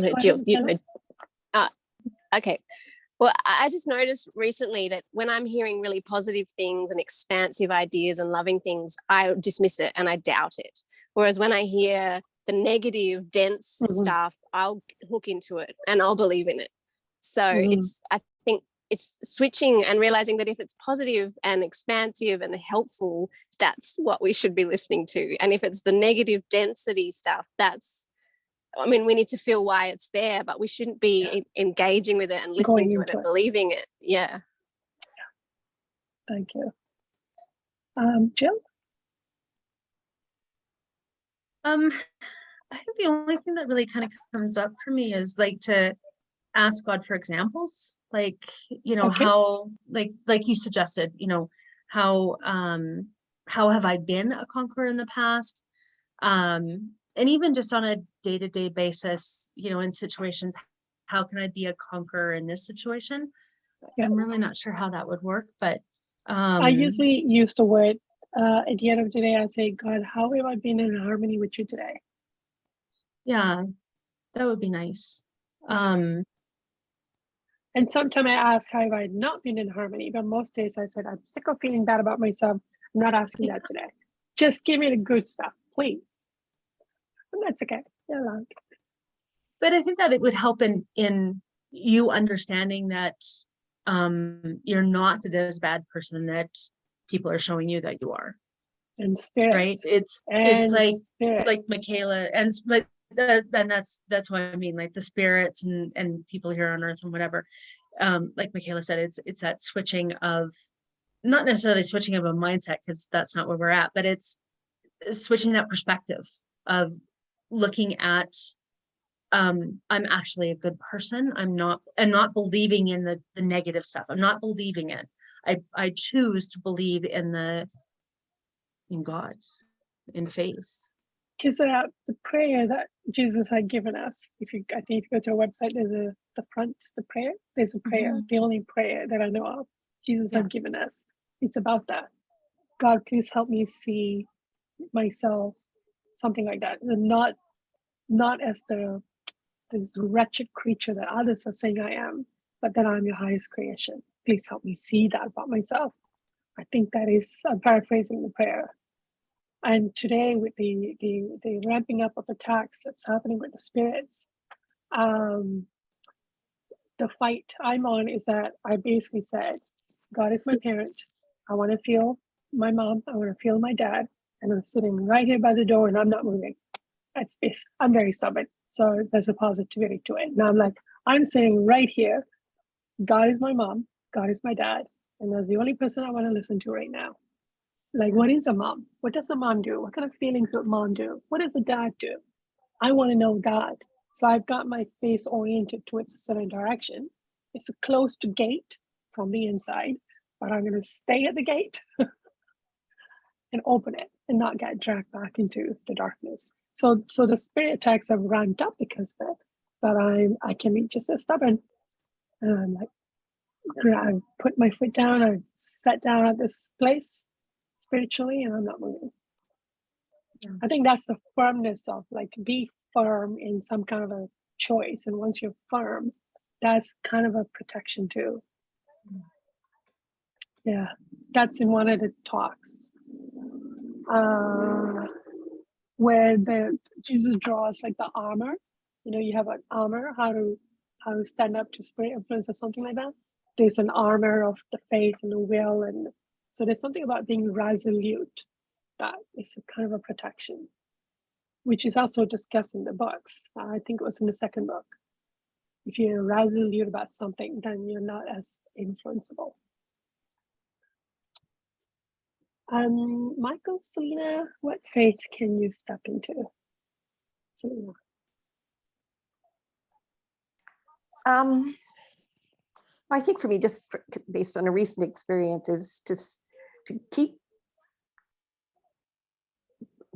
Okay. Well, I just noticed recently that when I'm hearing really positive things and expansive ideas and loving things, I dismiss it and I doubt it. Whereas when I hear the negative, dense stuff, I'll hook into it and I'll believe in it. So I think it's switching and realizing that if it's positive and expansive and helpful, that's what we should be listening to. And if it's the negative density stuff, we need to feel why it's there, but we shouldn't be engaging with it and listening to it and believing it. Yeah. Thank you. Jill? Um, I think the only thing that really kind of comes up for me is like to ask God for examples, like, you know, Okay. how, like you suggested, you know, how have I been a conqueror in the past? And even just on a day-to-day basis, you know, in situations, how can I be a conqueror in this situation? Yeah. I'm really not sure how that would work, but I usually use the word at the end of the day, I say, God, how have I been in harmony with you today? yeah, that would be nice. Um, And sometimes I ask, how have I not been in harmony? But most days I said, I'm sick of feeling bad about myself. I'm not asking that today. Just give me the good stuff, please. And that's okay. Yeah, like, but I think that it would help in you understanding that you're not this bad person that people are showing you that you are, and right? spirits. It's And like spirits. Mikhaila and like and that's what I mean, like the spirits and people here on earth and whatever. Like Mikhaila said, it's that switching of, not necessarily switching of a mindset, because that's not where we're at, but it's switching that perspective of looking at I'm actually a good person. I'm not believing in the negative stuff. I'm not believing it. I choose to believe in God, in faith. Because the prayer that Jesus had given us, I think if you go to our website, there's the prayer. There's a prayer, Mhm. the only prayer that I know of Jesus Yeah. had given us. It's about that. God, please help me see myself, something like that. And not as this wretched creature that others are saying I am, but that I'm your highest creation. Please help me see that about myself. I think that is, I'm paraphrasing the prayer. And today, with the ramping up of attacks that's happening with the spirits, um, the fight I'm on is that I basically said, God is my parent. I want to feel my mom. I want to feel my dad. And I'm sitting right here by the door and I'm not moving. I'm very stubborn. So there's a positivity to it. Now I'm like, I'm sitting right here. God is my mom. God is my dad. And that's the only person I want to listen to right now. Like, what is a mom? What does a mom do? What kind of feelings would mom do? What does a dad do? I want to know God. So I've got my face oriented towards a certain direction. It's a closed gate from the inside, but I'm going to stay at the gate and open it and not get dragged back into the darkness. So the spirit attacks have ramped up because of it, but I can be just as stubborn. And I'm like, I put my foot down. I sat down at this place spiritually, and I'm not moving. Yeah. I think that's the firmness of like be firm in some kind of a choice, and once you're firm, that's kind of a protection too. Yeah, that's in one of the talks where Jesus draws like the armor. You know, you have an armor, how to stand up to spirit influence or something like that. There's an armor of the faith and the will, and so there's something about being resolute that is a kind of a protection, which is also discussed in the books. I think it was in the second book. If you're resolute about something, then you're not as influenceable. Michael, Selena, what faith can you step into? Selena. I think for me, based on a recent experience, is just to keep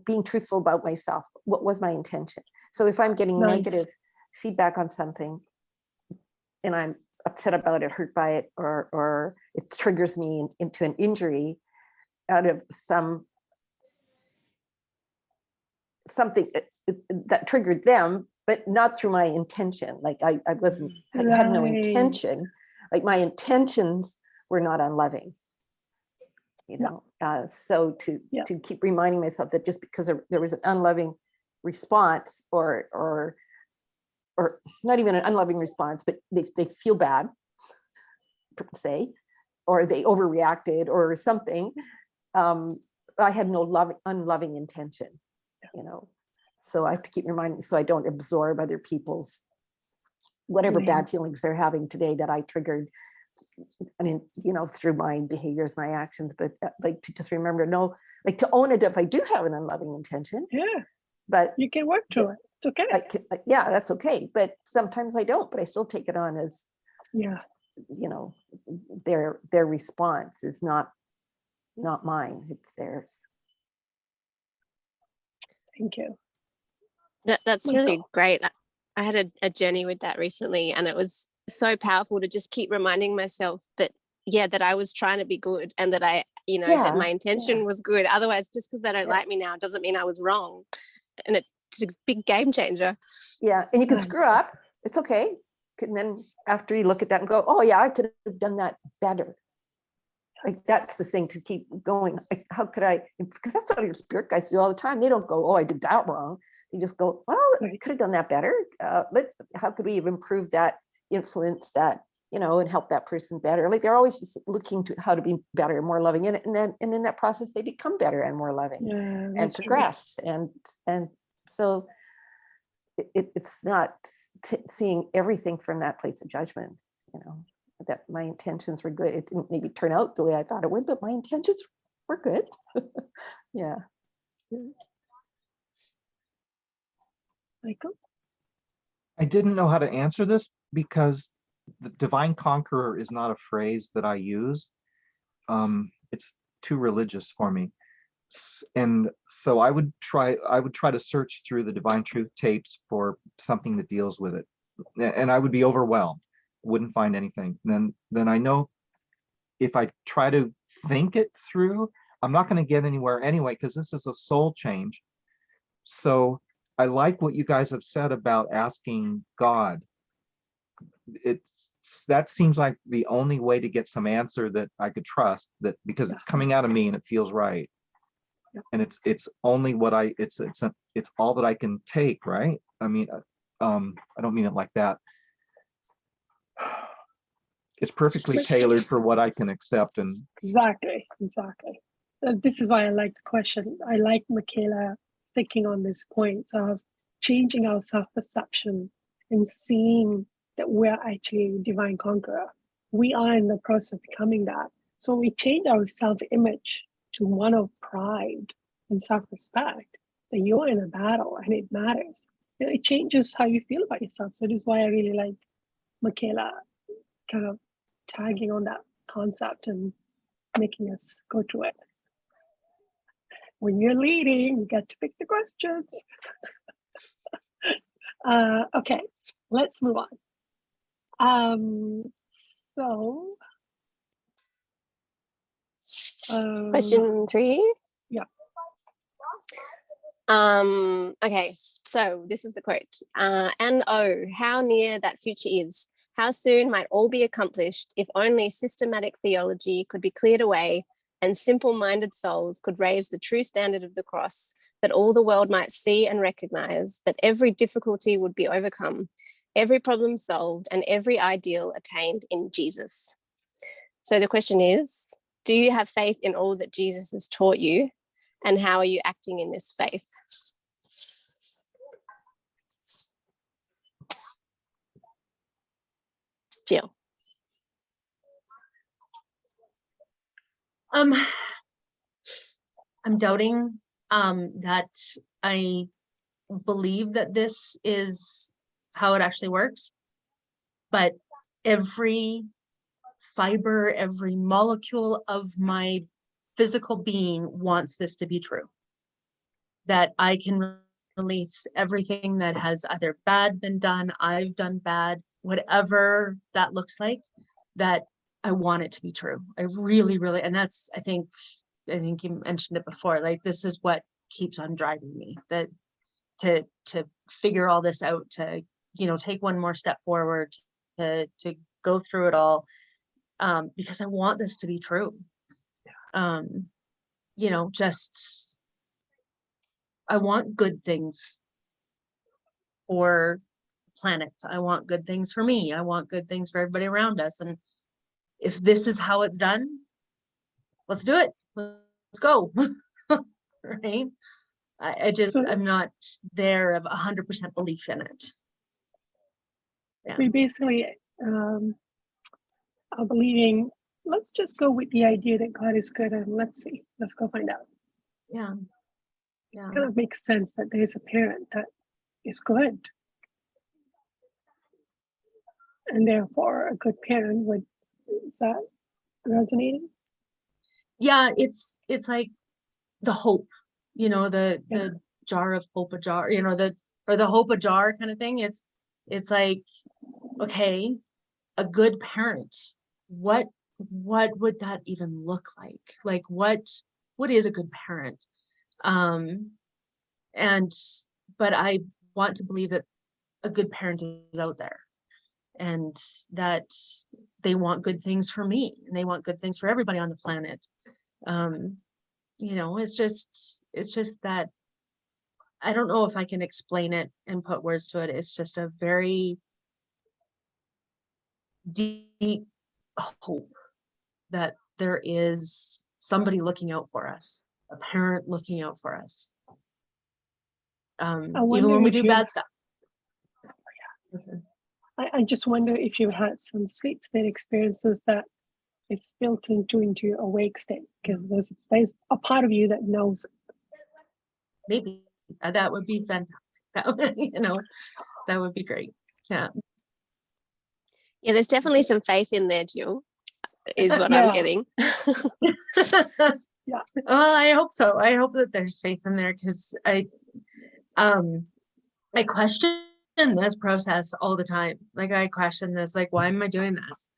being truthful about myself. What was my intention? So if I'm getting Nice. negative feedback on something and I'm upset about it, hurt by it, or it triggers me into an injury out of something that triggered them, but not through my intention. Like I had no intention. Like my intentions were not unloving. You know, so to keep reminding myself that just because there was an unloving response, or not even an unloving response, but they feel bad, say, or they overreacted or something. I had no unloving intention, you know. So I have to keep reminding, so I don't absorb other people's whatever bad feelings they're having today that I triggered. I mean, you know, through my behaviors, my actions, but like to just remember, no, like to own it if I do have an unloving intention. Yeah. but You can work through it. It's okay. yeah, that's okay. But sometimes I don't, but I still take it on as, Yeah. you know, their response is not mine, it's theirs. Thank you. That's Michael. really great. I had a journey with that recently, and it was so powerful to just keep reminding myself that, yeah, that I was trying to be good, and that I, you know, that my intention was good. Otherwise, just because they don't like me now doesn't mean I was wrong. And it's a big game changer. Yeah, and you can Nice. screw up. It's okay. And then after you look at that and go, oh yeah, I could have done that better. Like that's the thing to keep going. Like, how could I? Because that's what your spirit guides do all the time. They don't go, oh, I did that wrong. They just go, well, I could have done that better. How could we have improved that, influence that, you know, and help that person better? Like they're always just looking to how to be better, more loving, and in that process they become better and more loving and That's true. progress. And so it's not seeing everything from that place of judgment, you know, that my intentions were good. It didn't maybe turn out the way I thought it would, but my intentions were good. Yeah. Michael? I didn't know how to answer this because the divine conqueror is not a phrase that I use. It's too religious for me. And so I would try to search through the Divine Truth tapes for something that deals with it. And I would be overwhelmed, wouldn't find anything. Then I know if I try to think it through, I'm not going to get anywhere anyway, because this is a soul change. So I like what you guys have said about asking God. That seems like the only way to get some answer that I could trust, that because it's coming out of me and it feels right. And it's only what it's all that I can take, right? I mean, I don't mean it like that. It's perfectly tailored for what I can accept. And Exactly. This is why I like the question. I like Mikhaila sticking on this point of changing our self-perception and seeing that we're actually a divine conqueror. We are in the process of becoming that. So we change our self-image to one of pride and self-respect, that you're in a battle and it matters. You know, it changes how you feel about yourself. So this is why I really like Mikhaila kind of tagging on that concept and making us go through it. When you're leading, you get to pick the questions. Okay, let's move on. Question 3. Yeah. Okay, so this is the quote. And oh, how near that future is. How soon might all be accomplished if only systematic theology could be cleared away and simple-minded souls could raise the true standard of the cross, that all the world might see and recognize that every difficulty would be overcome, every problem solved, and every ideal attained in Jesus. So the question is, do you have faith in all that Jesus has taught you, and how are you acting in this faith? Jill. I'm doubting that I believe that this is how it actually works, but every fiber, every molecule of my physical being wants this to be true. That I can release everything that has either bad been done, I've done bad, whatever that looks like, that I want it to be true. I really, really, and that's, I think you mentioned it before, like this is what keeps on driving me, that to figure all this out, to, you know, take one more step forward, to go through it all, because I want this to be true. You know, just, I want good things for the planet. I want good things for me. I want good things for everybody around us. And if this is how it's done, let's do it. Let's go. Right? I'm not there of 100% belief in it. Yeah. We basically are believing, let's just go with the idea that God is good and let's see, let's go find out. Yeah. Yeah. kind of makes sense that there's a parent that is good. And therefore a good parent would, is that resonating? Yeah, it's like the hope, you know, the Yeah. jar of hope, a jar, you know, the hope a jar kind of thing. It's like, okay, a good parent, what would that even look like? Like what is a good parent? And but I want to believe that a good parent is out there, and that they want good things for me, and they want good things for everybody on the planet. You know, it's just that I don't know if I can explain it and put words to it. It's just a very deep hope that there is somebody looking out for us, a parent looking out for us. Even wonder when we if do you- bad stuff. I just wonder if you had some sleep state experiences that it's built into your awake state, because there's a part of you that knows. Maybe that would be fantastic. That would, you know, that would be great. Yeah. Yeah, there's definitely some faith in there, Jill, is what Yeah. I'm getting. Yeah. Well, I hope so. I hope that there's faith in there, because I question this process all the time. Like I question this, like, why am I doing this?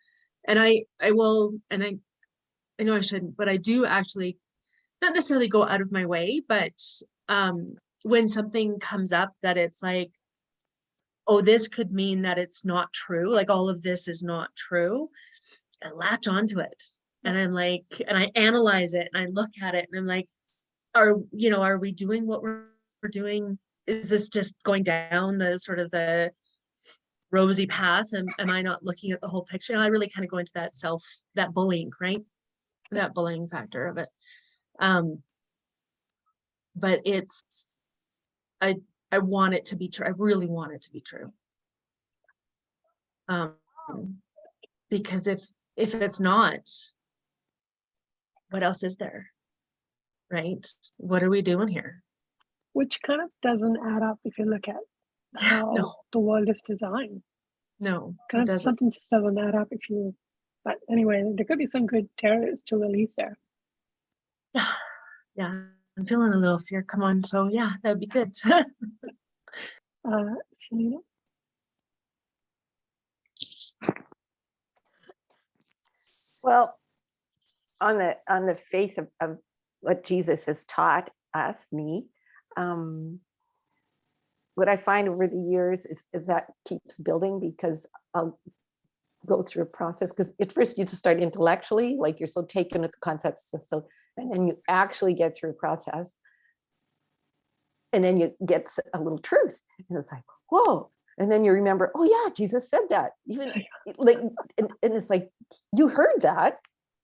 And I will, and I know I shouldn't, but I do actually not necessarily go out of my way, but when something comes up that it's like, oh, this could mean that it's not true, like all of this is not true, I latch onto it. And I'm like, and I analyze it and I look at it and I'm like, are we doing what we're doing? Is this just going down the sort of the rosy path? And am I not looking at the whole picture? And I really kind of go into that bullying, right? That bullying factor of it. But I want it to be true. I really want it to be true. Because if it's not, what else is there? Right? What are we doing here? Which kind of doesn't add up if you look at how No. the world is designed. No, it Kind of doesn't. something just doesn't add up if you. But anyway, there could be some good terrorists to release there. Yeah, I'm feeling a little fear. Come on. So yeah, that would be good. Selena? Well, on the faith of what Jesus has taught us, what I find over the years is that keeps building, because I'll go through a process, because at first you just start intellectually, like you're so taken with the concepts, and then you actually get through a process, and then you get a little truth, and it's like, whoa. And then you remember, oh yeah, Jesus said that. Even like, and it's like, you heard that,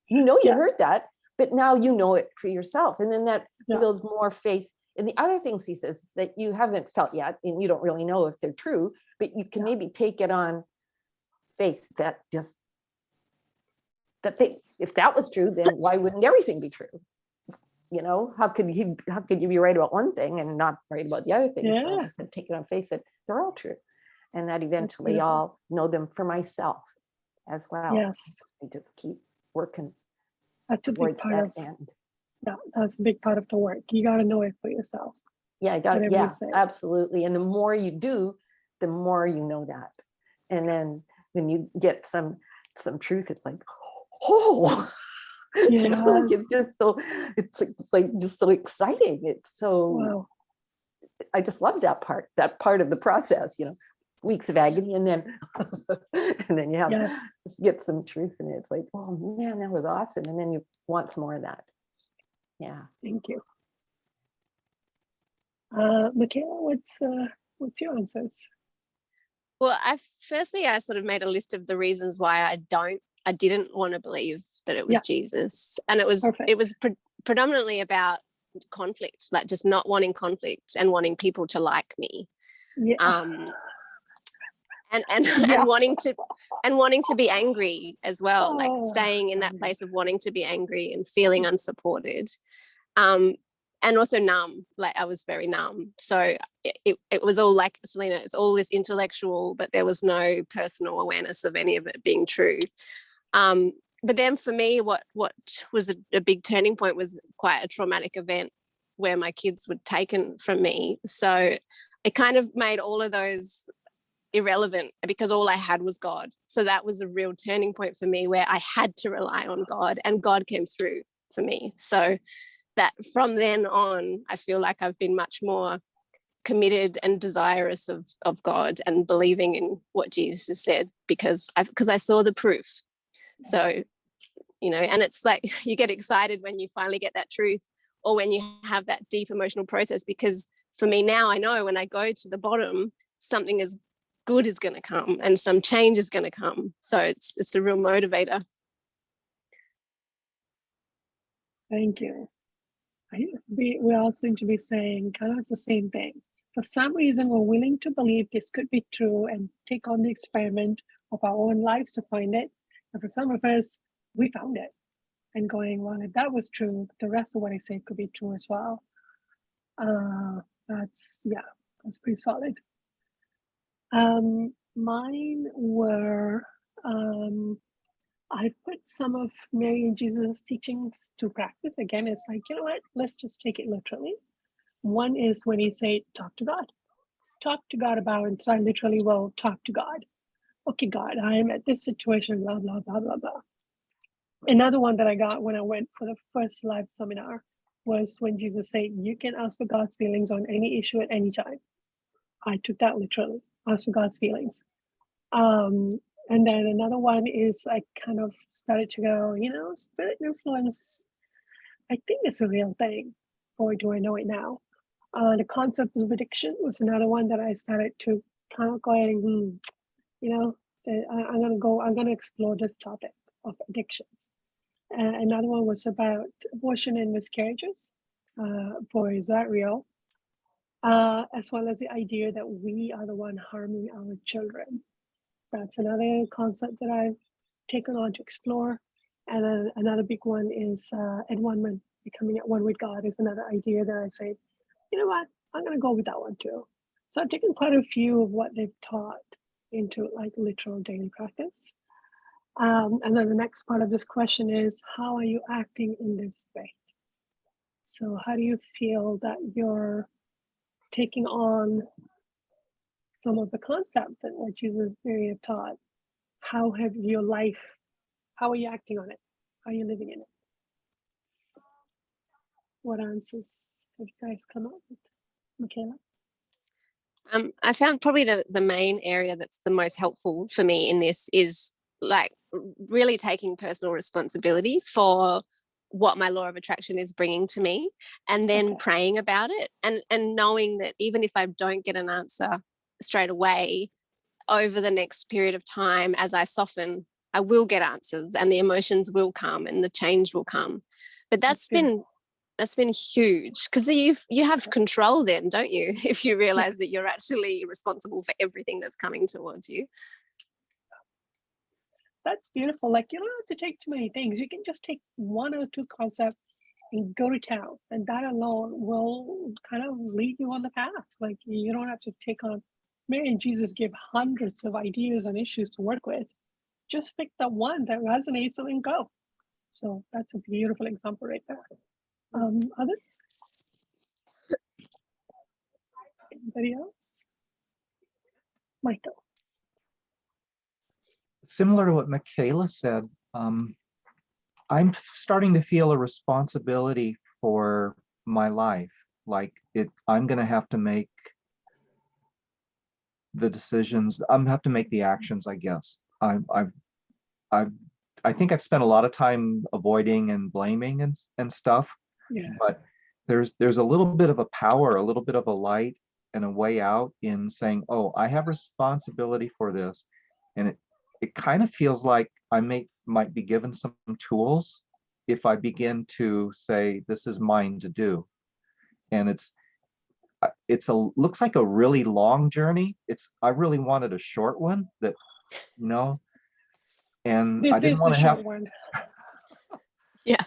you heard that, but now you know it for yourself. And then that builds more faith in the other things he says that you haven't felt yet, and you don't really know if they're true, but you can maybe take it on faith that if that was true, then why wouldn't everything be true? You know, how could you be right about one thing and not right about the other thing? So I said, take it on faith that they're all true, and that eventually I'll know them for myself as well. Yes. I just keep working. That's a big part of end. Yeah, that's a big part of the work. You got to know it for yourself. Yeah, I got it. Whatever Yeah, it says. absolutely. And the more you do, the more you know that. And then when you get some truth, it's like, oh, you know, like it's just so, it's like just so exciting. It's so, wow. I just love that part of the process, you know, weeks of agony, and then you have get some truth in it. It's like, oh man, that was awesome. And then you want some more of that. Yeah. Thank you. Mikhaila, what's your answers? Well, I sort of made a list of the reasons why I didn't want to believe that it was Jesus. And it was predominantly about conflict, like just not wanting conflict and wanting people to like me. And wanting to be angry as well, like staying in that place of wanting to be angry and feeling unsupported. and also numb. Like I was very numb. So it was all like, Selena, it's all this intellectual, but there was no personal awareness of any of it being true. But then for me, what was a big turning point was quite a traumatic event where my kids were taken from me. So it kind of made all of those irrelevant because all I had was God. So that was a real turning point for me where I had to rely on God, and God came through for me. So that from then on, I feel like I've been much more committed and desirous of God and believing in what Jesus said because I saw the proof. So, you know, and it's like you get excited when you finally get that truth or when you have that deep emotional process, because for me now, I know when I go to the bottom, something as good is going to come and some change is going to come. So it's a real motivator. Thank you. We all seem to be saying kind of the same thing. For some reason, we're willing to believe this could be true and take on the experiment of our own lives to find it. And for some of us, we found it and going, well, if that was true, the rest of what I say could be true as well. That's pretty solid. Mine were, I put some of Mary and Jesus' teachings to practice. Again, it's like, you know what, let's just take it literally. One is when he said, talk to God. Talk to God about it. So I literally will talk to God. Okay, God, I am at this situation, blah, blah, blah, blah, blah. Another one that I got when I went for the first live seminar was when Jesus said, you can ask for God's feelings on any issue at any time. I took that literally, ask for God's feelings. And then another one is I kind of started to go, you know, spirit influence, I think it's a real thing. Boy, do I know it now. The concept of addiction was another one that I started to kind of go, you know, I'm going to explore this topic of addictions. Another one was about abortion and miscarriages. Boy, is that real. As well as the idea that we are the one harming our children. That's another concept that I've taken on to explore. And then another big one is at one, becoming at one with God is another idea that I say, you know what, I'm going to go with that one too. So I've taken quite a few of what they've taught into like literal daily practice. And then the next part of this question is, how are you acting in this state? So how do you feel that you're taking on some of the concepts that what Jesus Mary have taught? How have your life, how are you acting on it? How are you living in it? What answers have you guys come up with? Mikhaila? I found probably the main area that's the most helpful for me in this is like really taking personal responsibility for what my law of attraction is bringing to me, and then praying about it and knowing that even if I don't get an answer straight away, over the next period of time, as I soften, I will get answers and the emotions will come and the change will come. But that's been huge, because you have control then, don't you? If you realize that you're actually responsible for everything that's coming towards you. That's beautiful. Like, you don't have to take too many things. You can just take one or two concepts and go to town, and that alone will kind of lead you on the path. Like, you don't have to take on, Mary and Jesus give hundreds of ideas and issues to work with. Just pick the one that resonates and then go. So that's a beautiful example right there. Others? Anybody else? Michael. Similar to what Mikhaila said, I'm starting to feel a responsibility for my life. Like I'm going to have to make the decisions. I'm going to have to make the actions, I guess. I think I've spent a lot of time avoiding and blaming and stuff. Yeah. But there's a little bit of a power, a little bit of a light and a way out in saying, oh, I have responsibility for this. And it kind of feels like I might be given some tools if I begin to say, this is mine to do. And looks like a really long journey. I really wanted a short one that, you know, and This I didn't is want the to have short one. Yeah.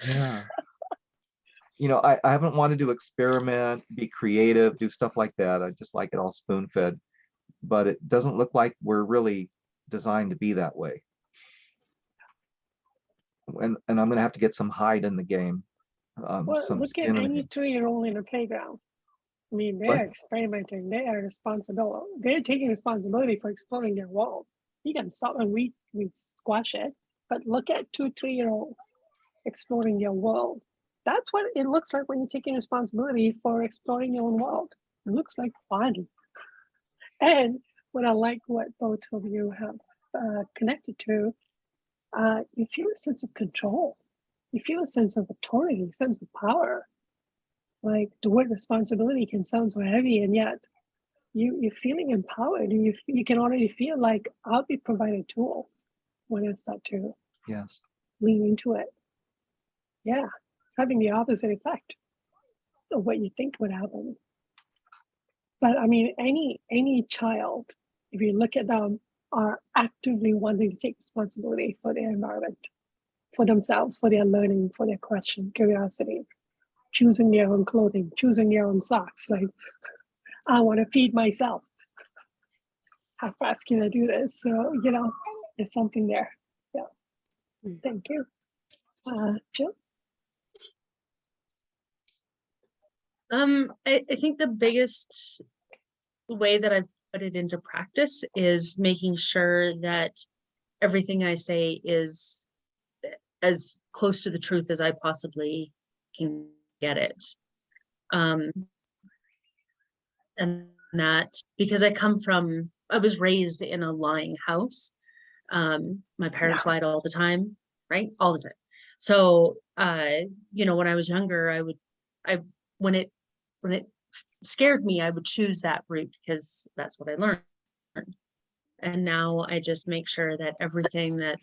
Yeah. you know, I haven't wanted to experiment, be creative, do stuff like that. I just like it all spoon fed, but it doesn't look like we're really designed to be that way. And I'm gonna have to get some hide in the game, Well, some look at skin in the any game. 2-year-old in a playground. I mean, What? they're experimenting, they are responsible. They're taking responsibility for exploring their world. You can stop and we squash it, but look at 2-3-year-olds exploring their world. That's what it looks like when you're taking responsibility for exploring your own world. It looks like fun. And what I like what both of you have connected to, you feel a sense of control. You feel a sense of authority, a sense of power. Like the word responsibility can sound so heavy, and yet you're feeling empowered, and you can already feel like I'll be provided tools when I start to Yes. lean into it. Yeah, having the opposite effect of what you think would happen. But I mean, any child, if you look at them, are actively wanting to take responsibility for their environment, for themselves, for their learning, for their question, curiosity, choosing their own clothing, choosing their own socks. Like, I want to feed myself. How fast can I do this? So, you know, there's something there. Yeah. Thank you. Jill? I think the biggest way that I've put it into practice is making sure that everything I say is as close to the truth as I possibly can get it. And that because I was raised in a lying house. My parents lied all the time, right? All the time. So, you know, when I was younger, when it scared me, I would choose that route because that's what I learned. And now I just make sure that everything that,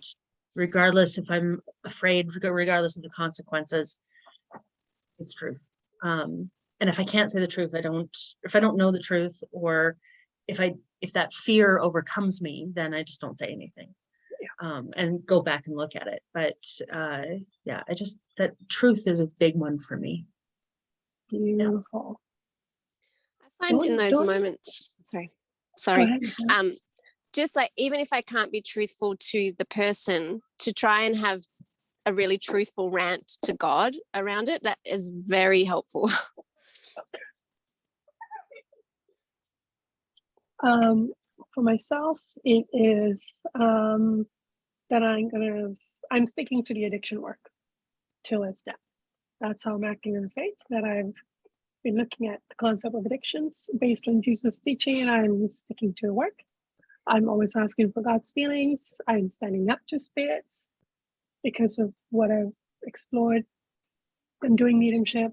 regardless if I'm afraid, regardless of the consequences, it's truth. And if I can't say the truth, if I don't know the truth, or if that fear overcomes me, then I just don't say anything. And go back and look at it. But yeah, that truth is a big one for me. Beautiful. I find in those Don't- moments, Go sorry, ahead. just like even if I can't be truthful to the person, to try and have a really truthful rant to God around it, that is very helpful. For myself, it is that I'm sticking to the addiction work till it's done. That's how I'm acting in faith, that I've been looking at the concept of addictions based on Jesus' teaching, and I'm sticking to the work. I'm always asking for God's feelings. I'm standing up to spirits because of what I've explored. I'm doing mediumship.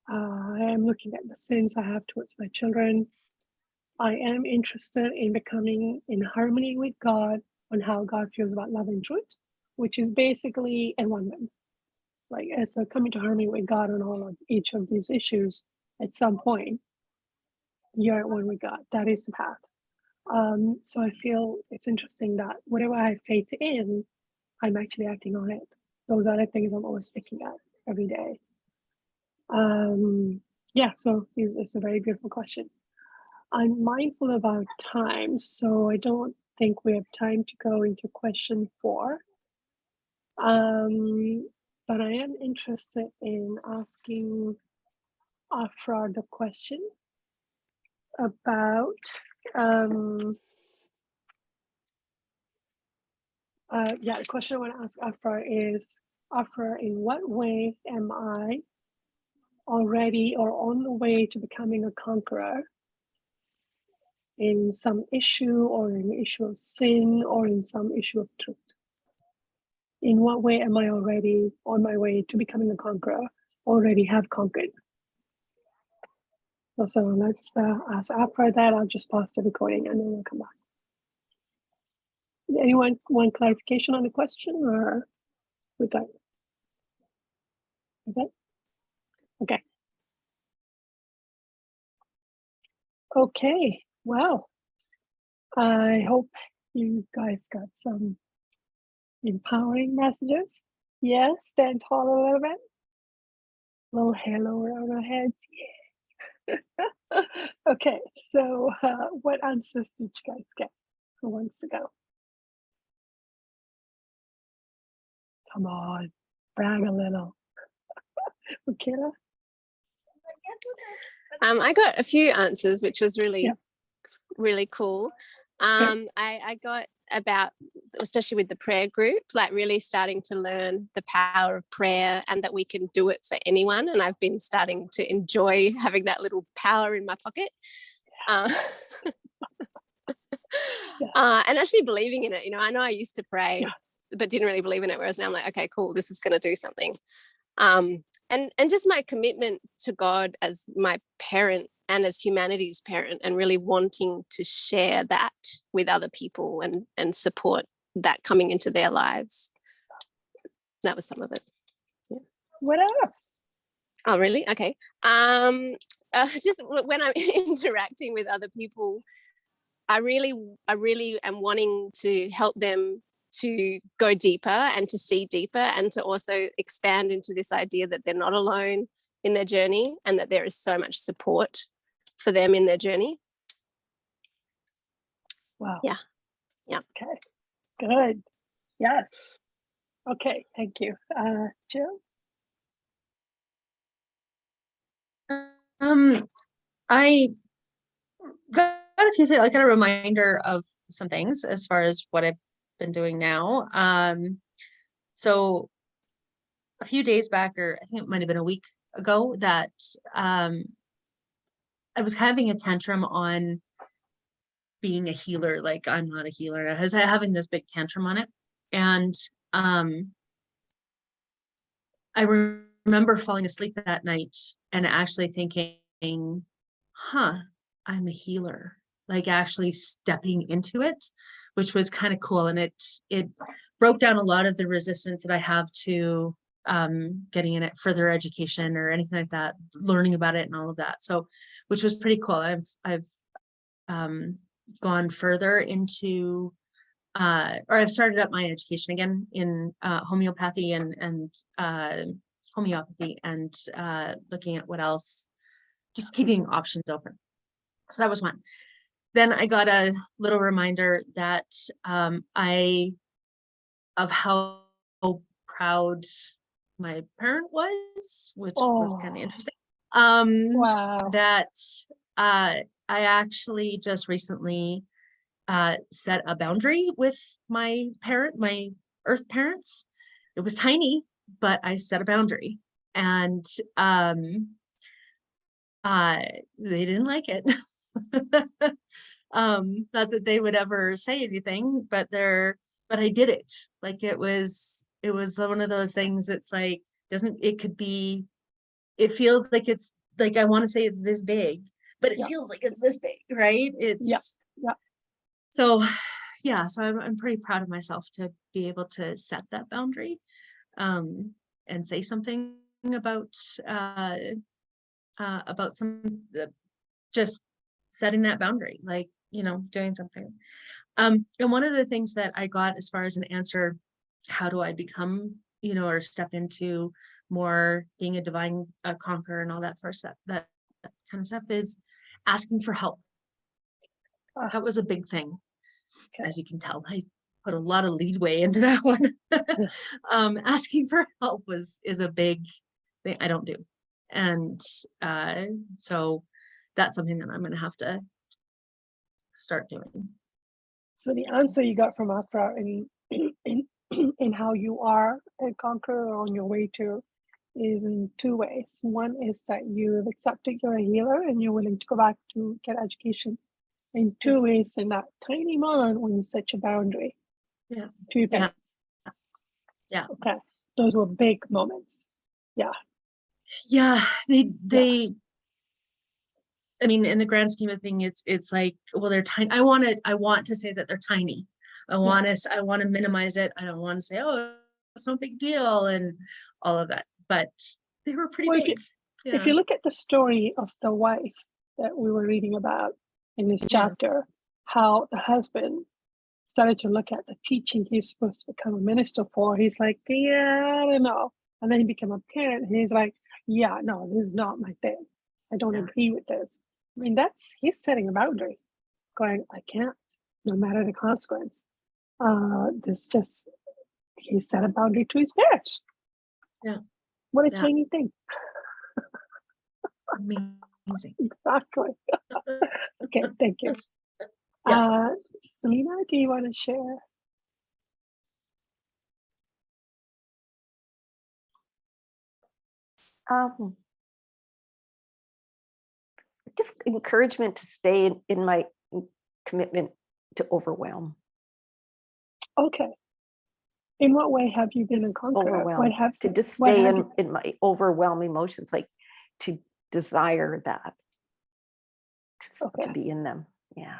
I am looking at the sins I have towards my children. I am interested in becoming in harmony with God on how God feels about love and truth, which is basically enlightenment. Like, as a coming to harmony with God on all of each of these issues, at some point, you're at one with God. That is the path. So I feel it's interesting that whatever I have faith in, I'm actually acting on it. Those are the things I'm always looking at every day. Yeah, so it's a very beautiful question. I'm mindful about time, so I don't think we have time to go into question 4. But I am interested in asking Afra the question about the question I want to ask Afra is, Afra, in what way am I already or on the way to becoming a conqueror in some issue, or in the issue of sin, or in some issue of truth? In what way am I already on my way to becoming a conqueror, already have conquered? So let's ask Afra that. I'll just pause the recording and then we'll come back. Anyone want clarification on the question, or with that? Okay. Okay. Okay. Well, I hope you guys got some empowering messages. Yes, stand tall a little bit. little halo around our heads. Yeah. Okay, so what answers did you guys get? Who wants to go? Come on, brag a little. Mikhaila? I got a few answers, which was really, Yeah. really cool. Okay. I got about, especially with the prayer group, like really starting to learn the power of prayer and that we can do it for anyone. And I've been starting to enjoy having that little power in my pocket. And actually believing in it. You know, I know I used to pray, but didn't really believe in it. Whereas now I'm like, okay, cool, this is going to do something. And just my commitment to God as my parent and as humanity's parent, and really wanting to share that with other people and support that coming into their lives. That was some of it. Yeah. What else? Oh, really? Okay. Just when I'm interacting with other people, I really am wanting to help them to go deeper and to see deeper, and to also expand into this idea that they're not alone in their journey and that there is so much support for them in their journey. Wow. Yeah. Yeah. Okay. Good. Yes. Okay. Thank you. Jill? I got a few things. I got a reminder of some things as far as what I've been doing now. So a few days back, or I think it might have been a week ago, that I was having a tantrum on being a healer. Like, I'm not a healer. I was having this big tantrum on it. And I remember falling asleep that night and actually thinking, I'm a healer, like actually stepping into it, which was kind of cool. And it broke down a lot of the resistance that I have to getting in it further education or anything like that, learning about it and all of that. So, which was pretty cool. I've gone further into or I've started up my education again in homeopathy and homeopathy, and looking at what else, just keeping options open. So that was one. Then I got a little reminder that of how proud my parent was, which was kind of interesting. Wow. That I actually just recently set a boundary with my earth parents. It was tiny, but I set a boundary, and they didn't like it. Not that they would ever say anything, but I did it. Like, it was one of those things. It's like, it feels like it's like, I want to say it's this big, but it feels like it's this big, right? It's so yeah, so I'm pretty proud of myself to be able to set that boundary, and say something about just setting that boundary, like, doing something. And one of the things that I got as far as an answer, how do I become, or step into more being a divine conqueror and all that first step, that kind of stuff, is asking for help. That was a big thing. Okay. As you can tell, I put a lot of leadway into that one. Asking for help is a big thing I don't do. And so that's something that I'm going to have to start doing. So the answer you got from Afra in how you are a conqueror or on your way to is in two ways. One is that you've accepted you're a healer and you're willing to go back to get education. And two is in that tiny moment when you set your boundary. Yeah. 2 things. Yeah. Okay. Those were big moments. Yeah. Yeah. I mean, in the grand scheme of things, it's like, well, they're tiny. I want to say that they're tiny. I want to minimize it. I don't want to say, oh, it's no big deal and all of that. But they were pretty big. If you look at the story of the wife that we were reading about in this chapter, how the husband started to look at the teaching he's supposed to become a minister for. He's like, yeah, I don't know. And then he became a parent. And he's like, yeah, no, this is not my thing. I don't Yeah. agree with this. I mean, he's setting a boundary, going, I can't, no matter the consequence. He set a boundary to his parents. Yeah. What a Yeah. tiny thing. Amazing. Exactly. Okay, thank you. Yeah. Selena, do you want to share? Just encouragement to stay in my commitment to overwhelm. Okay. In what way have you been Just a conqueror? overwhelm. What have To you- just what stay have you- in my overwhelm emotions, like to desire that, to Okay. be in them. Yeah.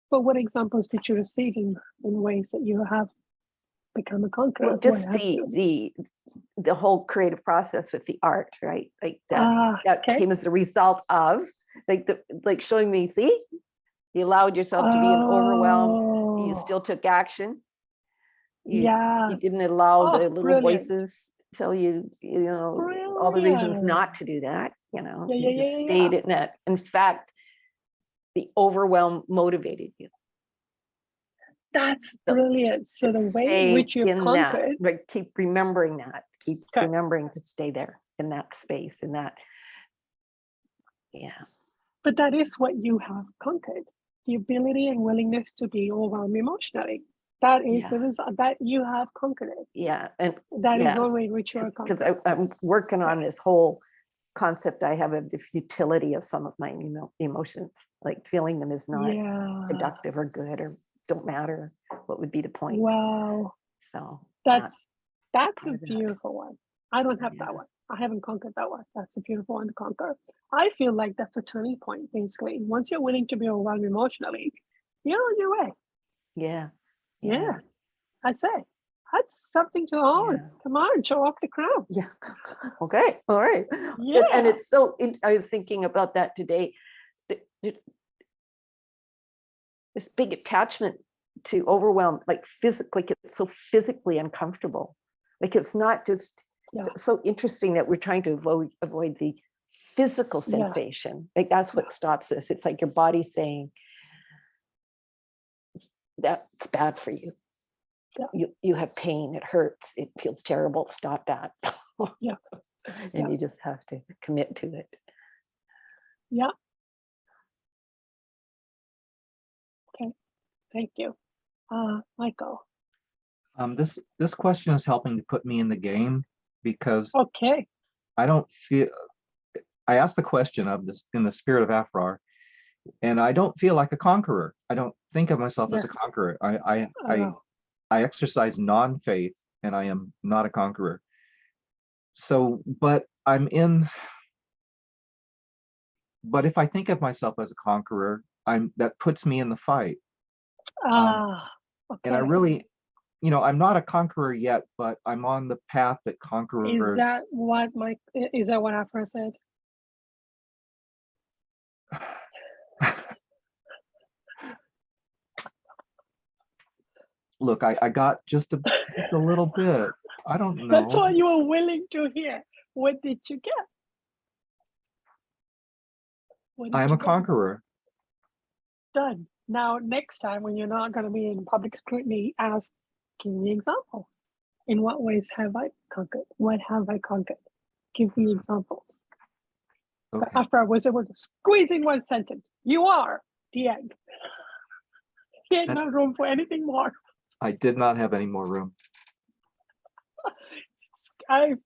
But what examples did you receive in ways that you have become a conqueror? Well, What just have you- the whole creative process with the art, right? Like that okay. came as a result of like showing me, see, you allowed yourself to be in overwhelm. You Oh, still took action. yeah. You didn't allow Oh, the little brilliant. voices tell you, all the reasons not to do that. Yeah, You yeah, just yeah, stayed yeah. in that. In fact, the overwhelm motivated you. That's So brilliant. So to the way in stay which you've in that, conquered, right? Keep remembering that. Keep Okay. remembering to stay there in that space, in that. Yeah. but that is what you have conquered. The ability and willingness to be overwhelmed emotionally. That is Yeah. a result that you have conquered it. Yeah. And That is yeah, the way in which you are because conquered. I'm working on this whole concept I have of the futility of some of my emotions, like feeling them is not Yeah. productive or good or don't matter. What would be the point? Wow. So That's a part of that. beautiful one. I don't have Yeah. that one. I haven't conquered that one. That's a beautiful one to conquer. I feel like that's a turning point, basically. Once you're willing to be overwhelmed emotionally, you're on your way. Yeah. Yeah. I'd say that's something to own. Yeah. Come on, show off the crown. Yeah. Okay. All right. Yeah. And it's so, I was thinking about that today. This big attachment to overwhelm, like physically, it's so physically uncomfortable. Like it's not just, Yeah. so interesting that we're trying to avoid the physical Yeah. sensation. Like that's what stops us. It's like your body saying, that's bad for you. Yeah. You have pain, it hurts, it feels terrible, stop that. Yeah. And Yeah. you just have to commit to it. Yeah. Okay. Thank you. Michael. This question is helping to put me in the game because Okay. I don't feel. I asked the question of this in the spirit of Afrar, and I don't feel like a conqueror. I don't think of myself as a conqueror. I exercise non-faith, and I am not a conqueror. So, but if I think of myself as a conqueror, that puts me in the fight. Okay. And I really, I'm not a conqueror yet, but I'm on the path that conquerors. Is that what Afra said? Look, I got just a little bit. I don't know. That's all you were willing to hear. What did you get? I am a conqueror. Done. Now, next time when you're not going to be in public scrutiny, ask, give me examples. In what ways have I conquered? What have I conquered? Give me examples. Okay. But after I was able to squeeze in one sentence, you are the end. He had no room for anything more. I did not have any more room. I'm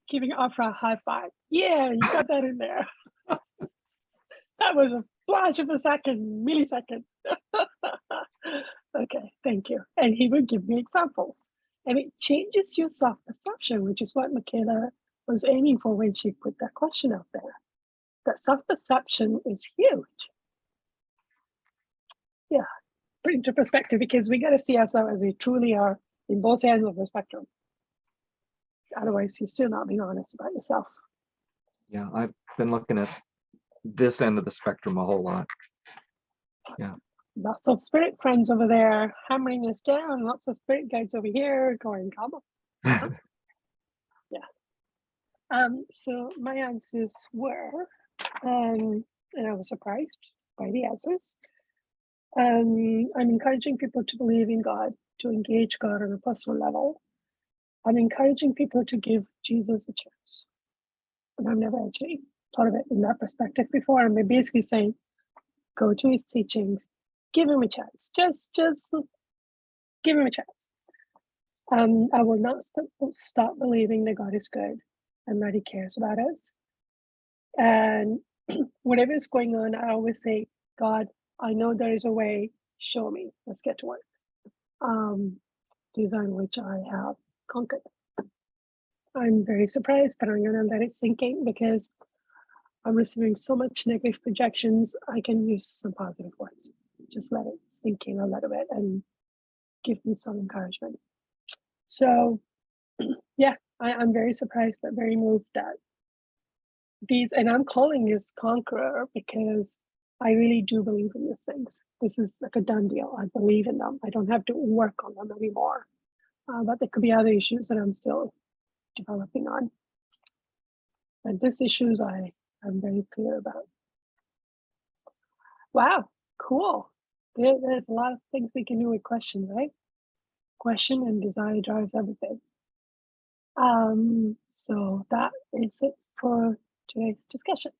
giving Afra a high five. Yeah, you got that in there. That was a flash of a millisecond. Okay, thank you. And he would give me examples. And it changes your self-perception, which is what Mikhaila was aiming for when she put that question out there. That self-perception is huge. Yeah, put into perspective, because we got to see ourselves as we truly are in both ends of the spectrum. Otherwise, you're still not being honest about yourself. Yeah, I've been looking at this end of the spectrum a whole lot. Yeah. Lots of spirit friends over there hammering us down. Lots of spirit guides over here going, come on. Yeah. So my answers were, and I was surprised by the answers. I'm encouraging people to believe in God, to engage God on a personal level. I'm encouraging people to give Jesus a chance. And I've never actually thought of it in that perspective before. I'm basically saying, go to his teachings, give him a chance. Just give him a chance. I will not stop believing that God is good and that he cares about us. And whatever is going on, I always say, God, I know there is a way, show me, let's get to work. These are in which I have conquered. I'm very surprised, but I'm gonna let it sink in because I'm receiving so much negative projections. I can use some positive ones. Just let it sink in a little bit and give me some encouragement. So yeah, I'm very surprised, but very moved that these, and I'm calling this conqueror because I really do believe in these things. This is like a done deal. I believe in them. I don't have to work on them anymore. But there could be other issues that I'm still developing on. And these issues I'm very clear about. Wow, cool. There's a lot of things we can do with questions, right? Question and desire drives everything. So that is it for today's discussion.